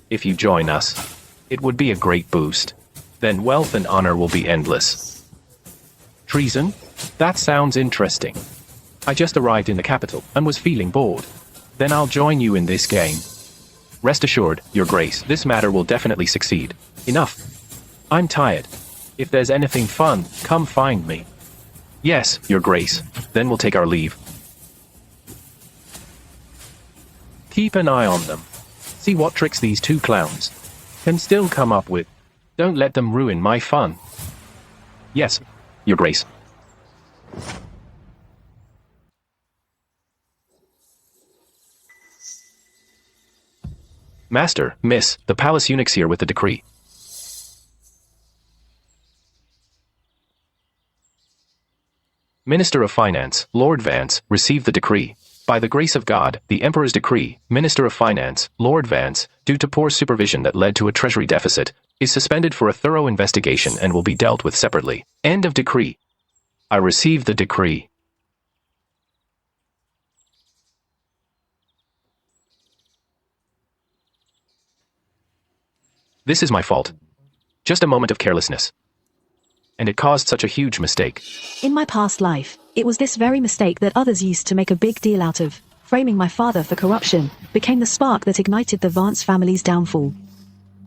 If you join us, it would be a great boost. Then wealth and honor will be endless. Treason? That sounds interesting. I just arrived in the capital and was feeling bored. Then I'll join you in this game. Rest assured, Your Grace, this matter will definitely succeed. Enough. I'm tired. If there's anything fun, come find me. Yes, Your Grace. Then we'll take our leave. Keep an eye on them. See what tricks these two clowns can still come up with. Don't let them ruin my fun. Yes, Your Grace. Master, Miss, the palace eunuch's here with the decree. Minister of Finance, Lord Vance, received the decree. By the grace of God, the Emperor's decree, Minister of Finance, Lord Vance, due to poor supervision that led to a treasury deficit, is suspended for a thorough investigation and will be dealt with separately. End of decree. I received the decree. This is my fault. Just a moment of carelessness. And it caused such a huge mistake. In my past life, it was this very mistake that others used to make a big deal out of. Framing my father for corruption became the spark that ignited the Vance family's downfall.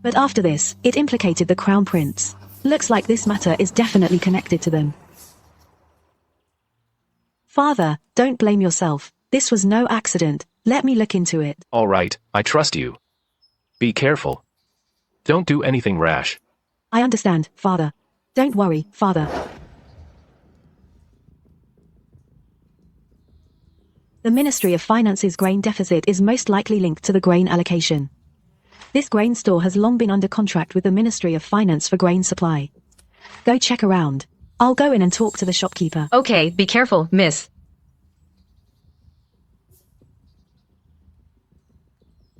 But after this, it implicated the Crown Prince. Looks like this matter is definitely connected to them. Father, don't blame yourself. This was no accident. Let me look into it. All right, I trust you. Be careful. Don't do anything rash. I understand, Father. Don't worry, Father. The Ministry of Finance's grain deficit is most likely linked to the grain allocation. This grain store has long been under contract with the Ministry of Finance for grain supply. Go check around. I'll go in and talk to the shopkeeper. Okay, be careful, miss.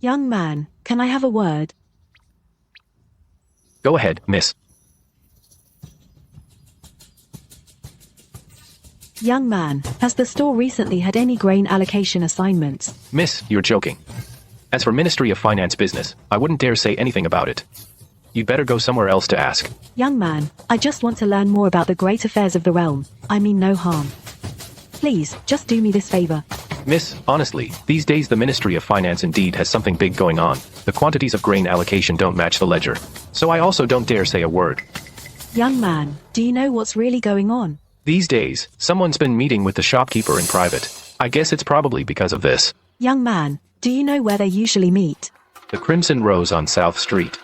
Young man, can I have a word? Go ahead, miss. Young man, has the store recently had any grain allocation assignments? Miss, you're joking. As for Ministry of Finance business, I wouldn't dare say anything about it. You'd better go somewhere else to ask. Young man, I just want to learn more about the great affairs of the realm. I mean no harm. Please, just do me this favor. Miss, honestly, these days the Ministry of Finance indeed has something big going on. The quantities of grain allocation don't match the ledger. So I also don't dare say a word. Young man, do you know what's really going on? These days, someone's been meeting with the shopkeeper in private. I guess it's probably because of this. Young man, do you know where they usually meet? The Crimson Rose on South Street.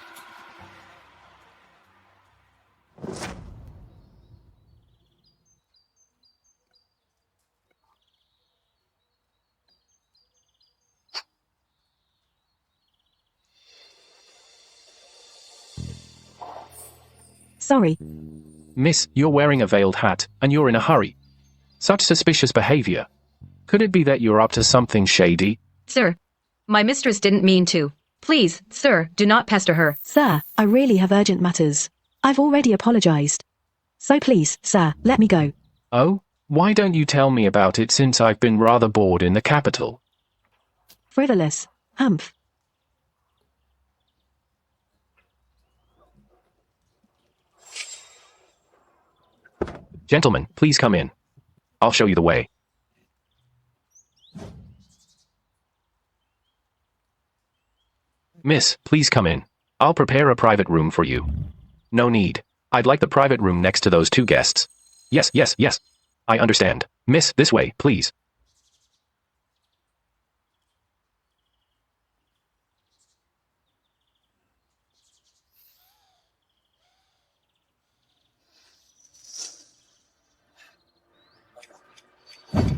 Sorry. Miss, you're wearing a veiled hat, and you're in a hurry. Such suspicious behavior. Could it be that you're up to something shady? Sir, my mistress didn't mean to. Please, sir, do not pester her. Sir, I really have urgent matters. I've already apologized. So please, sir, let me go. Oh? Why don't you tell me about it since I've been rather bored in the capital? Frivolous. Humph. Gentlemen, please come in. I'll show you the way. Miss, please come in. I'll prepare a private room for you. No need. I'd like the private room next to those two guests. Yes, yes, yes. I understand. Miss, this way, please.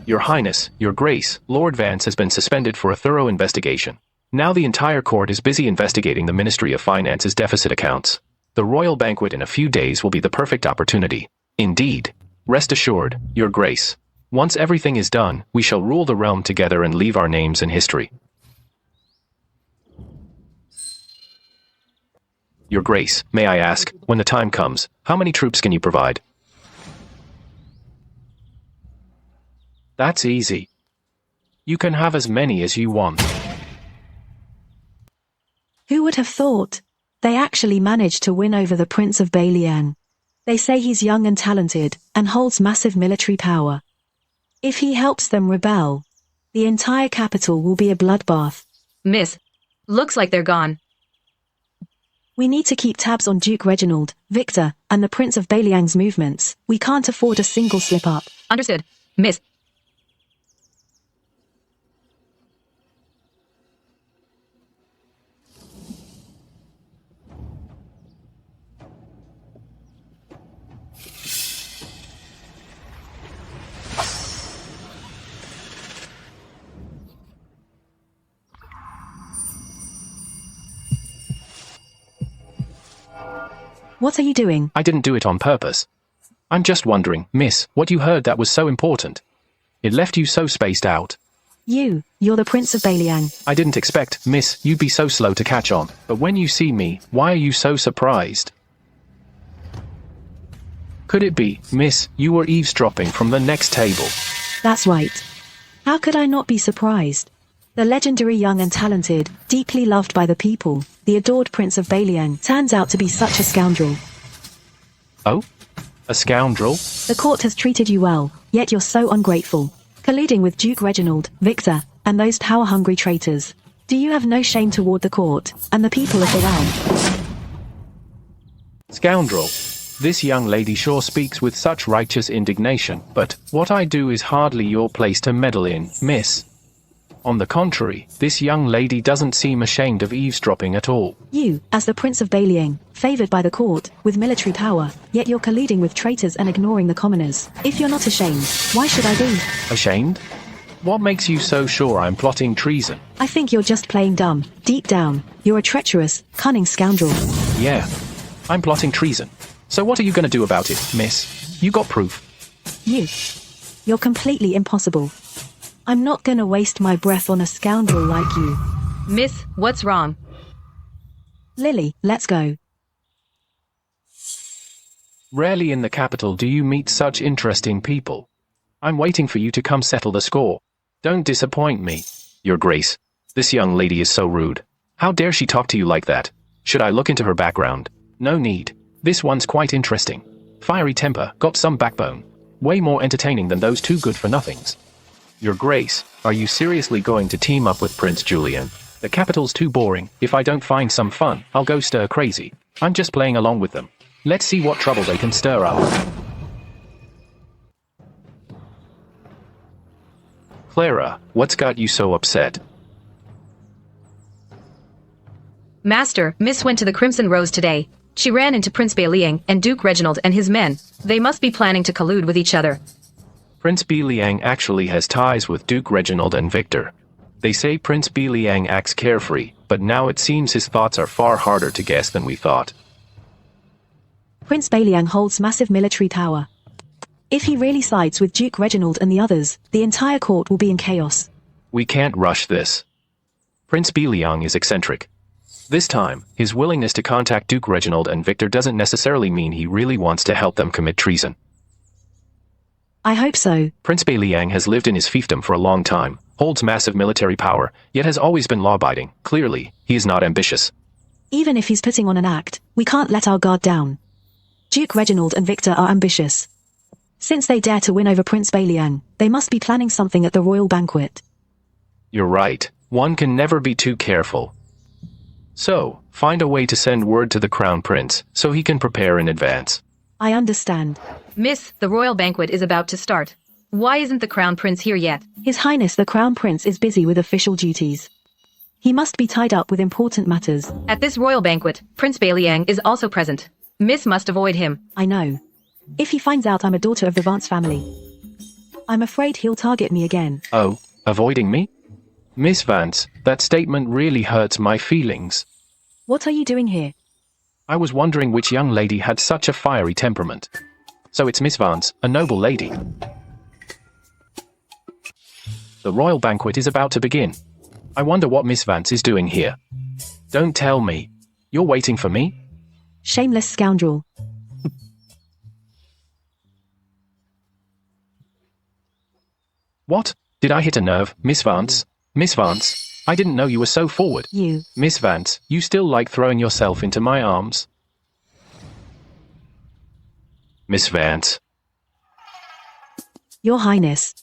Your Highness, Your Grace, Lord Vance has been suspended for a thorough investigation. Now the entire court is busy investigating the Ministry of Finance's deficit accounts. The royal banquet in a few days will be the perfect opportunity. Indeed. Rest assured, Your Grace. Once everything is done, we shall rule the realm together and leave our names in history. Your Grace, may I ask, when the time comes, how many troops can you provide? That's easy. You can have as many as you want. Who would have thought? They actually managed to win over the Prince of Billionaire. They say he's young and talented, and holds massive military power. If he helps them rebel, the entire capital will be a bloodbath. Miss, looks like they're gone. We need to keep tabs on Duke Reginald, Victor, and the Prince of Billionaire's movements. We can't afford a single slip-up. Understood. Miss. What are you doing? I didn't do it on purpose. I'm just wondering, Miss, what you heard that was so important. It left you so spaced out. You're the Prince of Beliang. I didn't expect, miss, you'd be so slow to catch on. But when you see me, why are you so surprised? Could it be, miss, you were eavesdropping from the next table? That's right. How could I not be surprised? The legendary young and talented, deeply loved by the people, the adored Prince of Beliang turns out to be such a scoundrel. Oh? A scoundrel? The court has treated you well, yet you're so ungrateful. Colluding with Duke Reginald, Victor, and those power-hungry traitors. Do you have no shame toward the court, and the people of the realm? Scoundrel. This young lady sure speaks with such righteous indignation, but what I do is hardly your place to meddle in, miss. On the contrary, this young lady doesn't seem ashamed of eavesdropping at all. You, as the Prince of Beliang, favored by the court, with military power, yet you're colluding with traitors and ignoring the commoners. If you're not ashamed, why should I be? Ashamed? What makes you so sure I'm plotting treason? I think you're just playing dumb. Deep down, you're a treacherous, cunning scoundrel. Yeah, I'm plotting treason. So what are you going to do about it, miss? You got proof. You're completely impossible. I'm not gonna waste my breath on a scoundrel like you. Miss, what's wrong? Lily, let's go. Rarely in the capital do you meet such interesting people. I'm waiting for you to come settle the score. Don't disappoint me. Your Grace, this young lady is so rude. How dare she talk to you like that? Should I look into her background? No need. This one's quite interesting. Fiery temper, got some backbone. Way more entertaining than those two good-for-nothings. Your Grace, are you seriously going to team up with Prince Julian? The capital's too boring. If I don't find some fun, I'll go stir crazy. I'm just playing along with them. Let's see what trouble they can stir up. Clara, what's got you so upset? Master, Miss went to the Crimson Rose today. She ran into Prince Beliang and Duke Reginald and his men. They must be planning to collude with each other. Prince Beliang actually has ties with Duke Reginald and Victor. They say Prince Beliang acts carefree, but now it seems his thoughts are far harder to guess than we thought. Prince Beliang holds massive military power. If he really sides with Duke Reginald and the others, the entire court will be in chaos. We can't rush this. Prince Beliang is eccentric. This time, his willingness to contact Duke Reginald and Victor doesn't necessarily mean he really wants to help them commit treason. I hope so. Prince Beliang has lived in his fiefdom for a long time, holds massive military power, yet has always been law-abiding. Clearly, he is not ambitious. Even if he's putting on an act, we can't let our guard down. Duke Reginald and Victor are ambitious. Since they dare to win over Prince Beliang, they must be planning something at the royal banquet. You're right. One can never be too careful. So, find a way to send word to the Crown Prince, so he can prepare in advance. I understand. Miss, the royal banquet is about to start. Why isn't the Crown Prince here yet? His Highness the Crown Prince is busy with official duties. He must be tied up with important matters. At this royal banquet, Prince Beliang is also present. Miss must avoid him. I know. If he finds out I'm a daughter of the Vance family, I'm afraid he'll target me again. Oh, avoiding me? Miss Vance, that statement really hurts my feelings. What are you doing here? I was wondering which young lady had such a fiery temperament. So it's Miss Vance, a noble lady. The royal banquet is about to begin. I wonder what Miss Vance is doing here. Don't tell me. You're waiting for me? Shameless scoundrel. What? Did I hit a nerve, Miss Vance? Miss Vance, I didn't know you were so forward. You. Miss Vance, you still like throwing yourself into my arms? Miss Vance. Your Highness.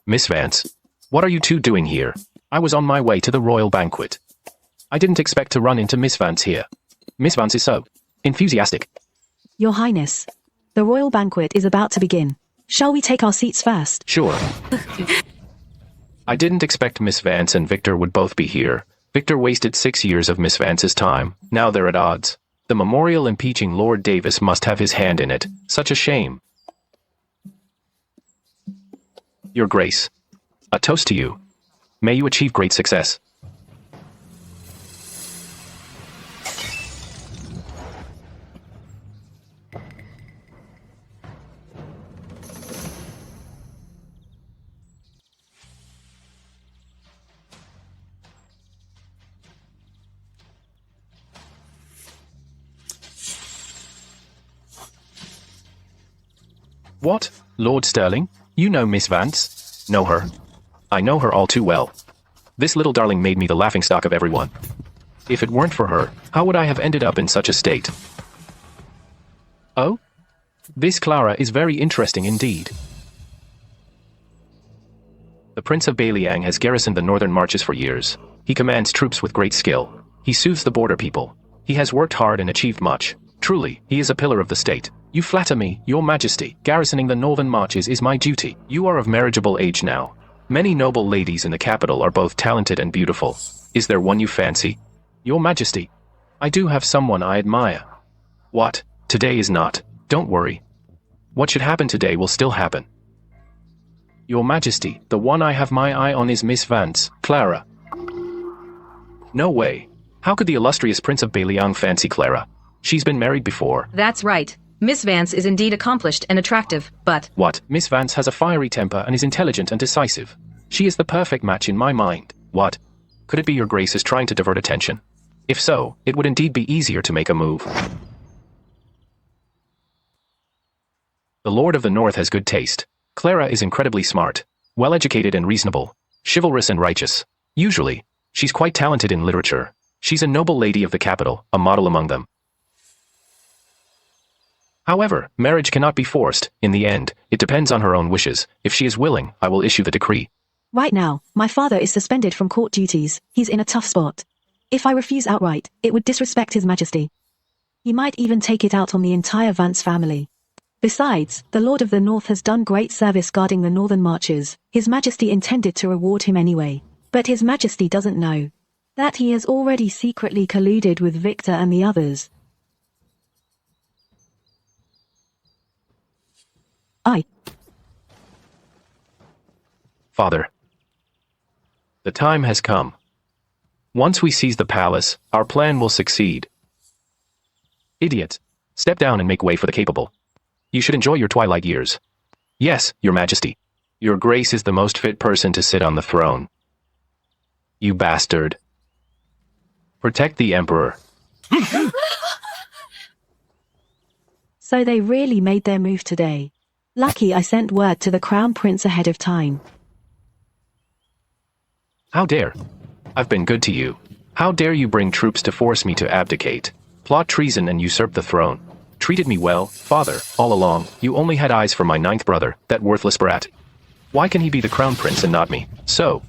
Miss Vance, what are you two doing here? I was on my way to the royal banquet. I didn't expect to run into Miss Vance here. Miss Vance is so enthusiastic. Your Highness. The royal banquet is about to begin. Shall we take our seats first? Sure. I didn't expect Miss Vance and Victor would both be here. Victor wasted 6 years of Miss Vance's time. Now they're at odds. The memorial impeaching Lord Davis must have his hand in it. Such a shame. Your Grace, a toast to you. May you achieve great success. What? Lord Sterling? You know Miss Vance? Know her? I know her all too well. This little darling made me the laughingstock of everyone. If it weren't for her, how would I have ended up in such a state? Oh? This Clara is very interesting indeed. The Prince of Beiliang has garrisoned the northern marches for years. He commands troops with great skill. He soothes the border people. He has worked hard and achieved much. Truly, he is a pillar of the state. You flatter me, your majesty. Garrisoning the northern marches is my duty. You are of marriageable age now. Many noble ladies in the capital are both talented and beautiful. Is there one you fancy? Your majesty, I do have someone I admire. What? Today is not. Don't worry. What should happen today will still happen. Your majesty, the one I have my eye on is Miss Vance, Clara. No way. How could the illustrious Prince of Beiliang fancy Clara? She's been married before. That's right. Miss Vance is indeed accomplished and attractive, but... What? Miss Vance has a fiery temper and is intelligent and decisive. She is the perfect match in my mind. What? Could it be your grace is trying to divert attention? If so, it would indeed be easier to make a move. The Lord of the North has good taste. Clara is incredibly smart, well-educated and reasonable, chivalrous and righteous. Usually, she's quite talented in literature. She's a noble lady of the capital, a model among them. However, marriage cannot be forced. In the end, it depends on her own wishes. If she is willing, I will issue the decree. Right now, my father is suspended from court duties. He's in a tough spot. If I refuse outright, it would disrespect His Majesty. He might even take it out on the entire Vance family. Besides, the Lord of the North has done great service guarding the northern marches. His Majesty intended to reward him anyway. But His Majesty doesn't know that he has already secretly colluded with Victor and the others. Father, the time has come. Once we seize the palace, our plan will succeed. Idiot, step down and make way for the capable. You should enjoy your twilight years. Yes, Your Majesty. Your Grace is the most fit person to sit on the throne. You bastard. Protect the Emperor. So they really made their move today. Lucky I sent word to the Crown Prince ahead of time. How dare? I've been good to you. How dare you bring troops to force me to abdicate, plot treason and usurp the throne? Treated me well, father, all along. You only had eyes for my ninth brother, that worthless brat. Why can he be the Crown Prince and not me? So,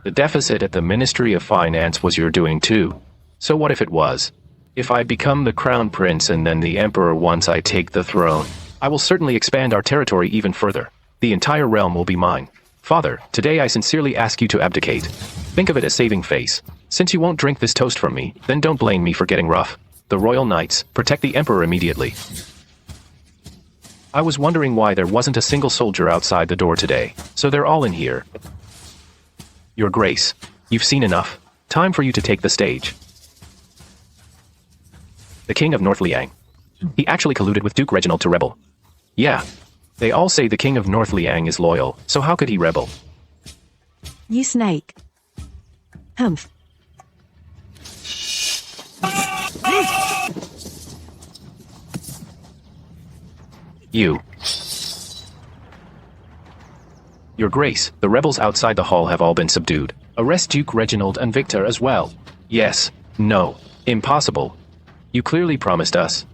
the deficit at the Ministry of Finance was your doing too. So what if it was? If I become the Crown Prince and then the Emperor once I take the throne, I will certainly expand our territory even further. The entire realm will be mine. Father, today I sincerely ask you to abdicate. Think of it as saving face. Since you won't drink this toast from me, then don't blame me for getting rough. The royal knights, protect the Emperor immediately. I was wondering why there wasn't a single soldier outside the door today, so they're all in here. Your Grace, you've seen enough. Time for you to take the stage. The King of North Liang. He actually colluded with Duke Reginald to rebel. Yeah. They all say the King of North Liang is loyal, so how could he rebel? You snake. Humph. You. Your Grace, the rebels outside the hall have all been subdued. Arrest Duke Reginald and Victor as well. Yes. No. Impossible. You clearly promised us.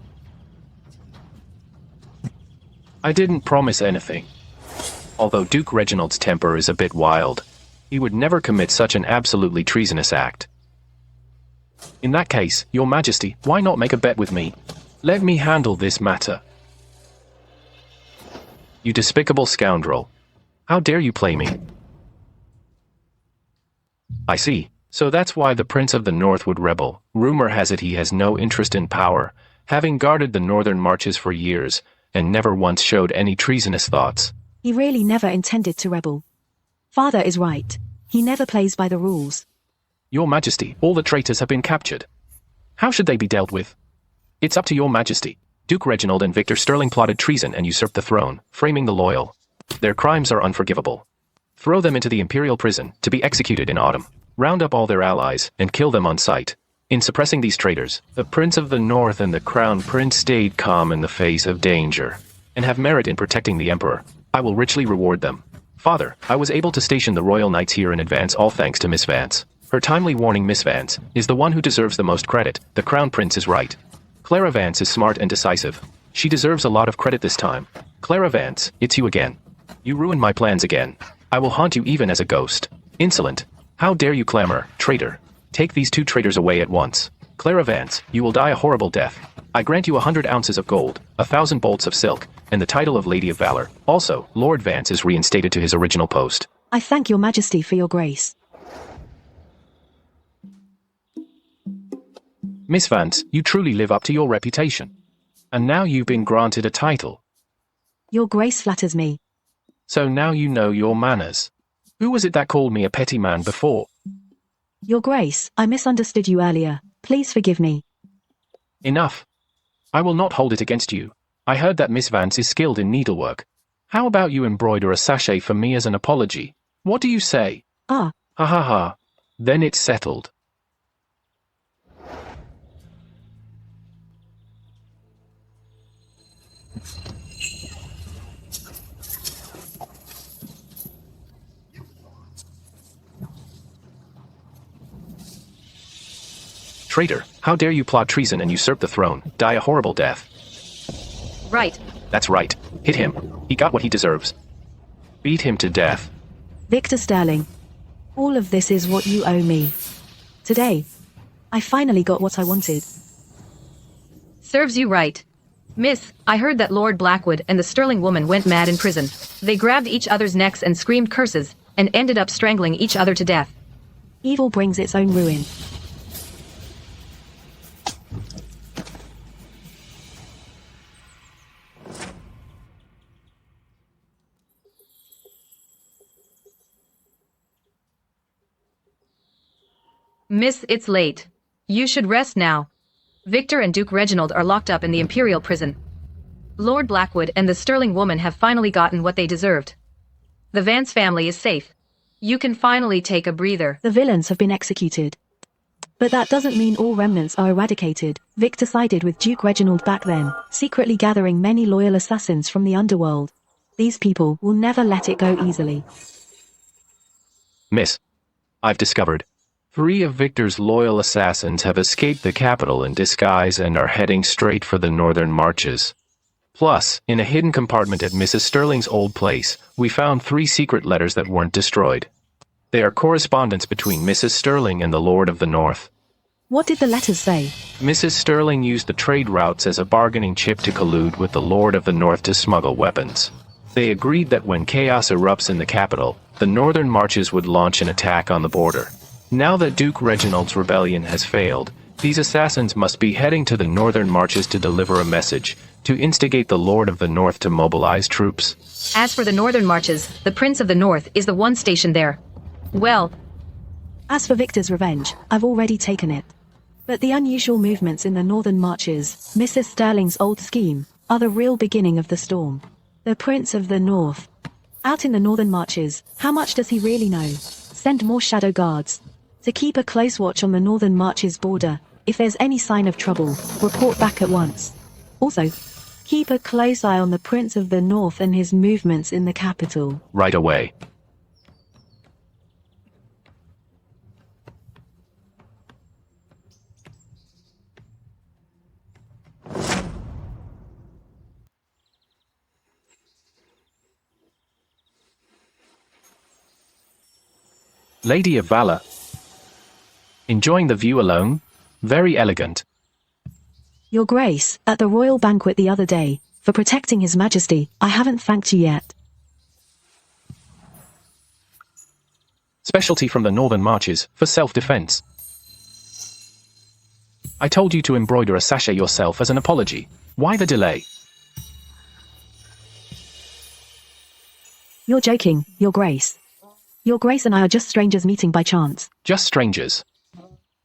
I didn't promise anything. Although Duke Reginald's temper is a bit wild, he would never commit such an absolutely treasonous act. In that case, Your Majesty, why not make a bet with me? Let me handle this matter. You despicable scoundrel. How dare you play me? I see. So that's why the Prince of the North would rebel. Rumor has it he has no interest in power, having guarded the northern marches for years, and never once showed any treasonous thoughts. He really never intended to rebel. Father is right. He never plays by the rules. Your Majesty, all the traitors have been captured. How should they be dealt with? It's up to Your Majesty. Duke Reginald and Victor Sterling plotted treason and usurped the throne, framing the loyal. Their crimes are unforgivable. Throw them into the imperial prison, to be executed in autumn. Round up all their allies, and kill them on sight. In suppressing these traitors, the Prince of the North and the Crown Prince stayed calm in the face of danger. and have merit in protecting the Emperor. I will richly reward them. Father, I was able to station the royal knights here in advance, all thanks to Miss Vance. Her timely warning, Miss Vance, is the one who deserves the most credit. The Crown Prince is right. Clara Vance is smart and decisive. She deserves a lot of credit this time. Clara Vance, it's you again. You ruined my plans again. I will haunt you even as a ghost. Insolent. How dare you clamor, traitor. Take these two traitors away at once. Clara Vance, you will die a horrible death. I grant you 100 ounces of gold, 1,000 bolts of silk, and the title of Lady of Valor. Also, Lord Vance is reinstated to his original post. I thank your majesty for your grace. Miss Vance, you truly live up to your reputation. And now you've been granted a title. Your grace flatters me. So now you know your manners. Who was it that called me a petty man before? Your grace, I misunderstood you earlier. Please forgive me. Enough. I will not hold it against you. I heard that Miss Vance is skilled in needlework. How about you embroider a sachet for me as an apology? What do you say? Ah. Ha ha ha. Then it's settled. Traitor, how dare you plot treason and usurp the throne, die a horrible death. Right. That's right. Hit him. He got what he deserves. Beat him to death. Victor Sterling, all of this is what you owe me. Today, I finally got what I wanted. Serves you right. Miss, I heard that Lord Blackwood and the Sterling woman went mad in prison. They grabbed each other's necks and screamed curses, and ended up strangling each other to death. Evil brings its own ruin. Miss, it's late. You should rest now. Victor and Duke Reginald are locked up in the Imperial prison. Lord Blackwood and the Sterling woman have finally gotten what they deserved. The Vance family is safe. You can finally take a breather. The villains have been executed. But that doesn't mean all remnants are eradicated. Victor sided with Duke Reginald back then, secretly gathering many loyal assassins from the underworld. These people will never let it go easily. Miss, I've discovered 3 of Victor's loyal assassins have escaped the capital in disguise and are heading straight for the northern marches. Plus, in a hidden compartment at Mrs. Sterling's old place, we found 3 secret letters that weren't destroyed. They are correspondence between Mrs. Sterling and the Lord of the North. What did the letters say? Mrs. Sterling used the trade routes as a bargaining chip to collude with the Lord of the North to smuggle weapons. They agreed that when chaos erupts in the capital, the northern marches would launch an attack on the border. Now that Duke Reginald's rebellion has failed, these assassins must be heading to the northern marches to deliver a message, to instigate the Lord of the North to mobilize troops. As for the northern marches, the Prince of the North is the one stationed there. Well, as for Victor's revenge, I've already taken it. But the unusual movements in the northern marches, Mrs. Sterling's old scheme, are the real beginning of the storm. The Prince of the North. Out in the northern marches, how much does he really know? Send more shadow guards. To keep a close watch on the northern marches border. If there's any sign of trouble, report back at once. Also, keep a close eye on the Prince of the North and his movements in the capital. Right away. Lady of Valor. Enjoying the view alone? Very elegant. Your Grace, at the royal banquet the other day, for protecting His Majesty, I haven't thanked you yet. Specialty from the northern marches, for self-defense. I told you to embroider a sachet yourself as an apology. Why the delay? You're joking, Your Grace. Your Grace and I are just strangers meeting by chance. Just strangers.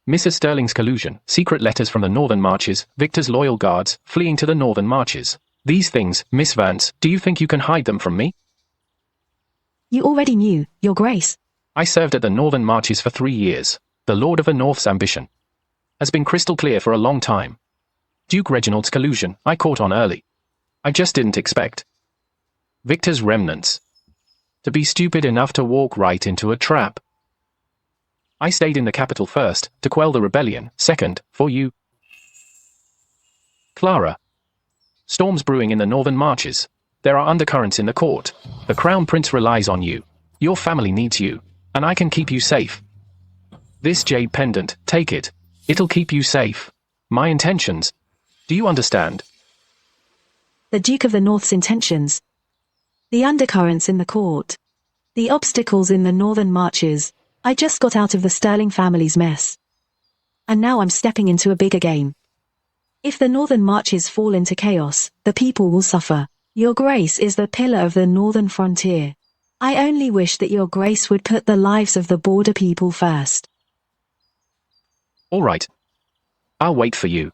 Mrs. Sterling's collusion, secret letters from the northern marches, Victor's loyal guards, fleeing to the northern marches. These things, Miss Vance, do you think you can hide them from me? You already knew, Your Grace. I served at the northern marches for 3 years. The Lord of the North's ambition has been crystal clear for a long time. Duke Reginald's collusion, I caught on early. I just didn't expect Victor's remnants to be stupid enough to walk right into a trap. I stayed in the capital first, to quell the rebellion, second, for you, Clara. Storms brewing in the northern marches. There are undercurrents in the court. The Crown Prince relies on you. Your family needs you, and I can keep you safe. This jade pendant, take it. It'll keep you safe. My intentions. Do you understand? The Duke of the North's intentions. The undercurrents in the court. The obstacles in the northern marches. I just got out of the Sterling family's mess. And now I'm stepping into a bigger game. If the northern marches fall into chaos, the people will suffer. Your Grace is the pillar of the northern frontier. I only wish that Your Grace would put the lives of the border people first. All right. I'll wait for you.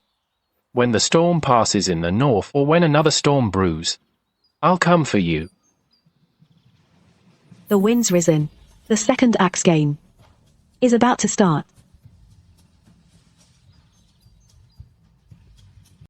When the storm passes in the north or when another storm brews, I'll come for you. The wind's risen. The second act's game is about to start.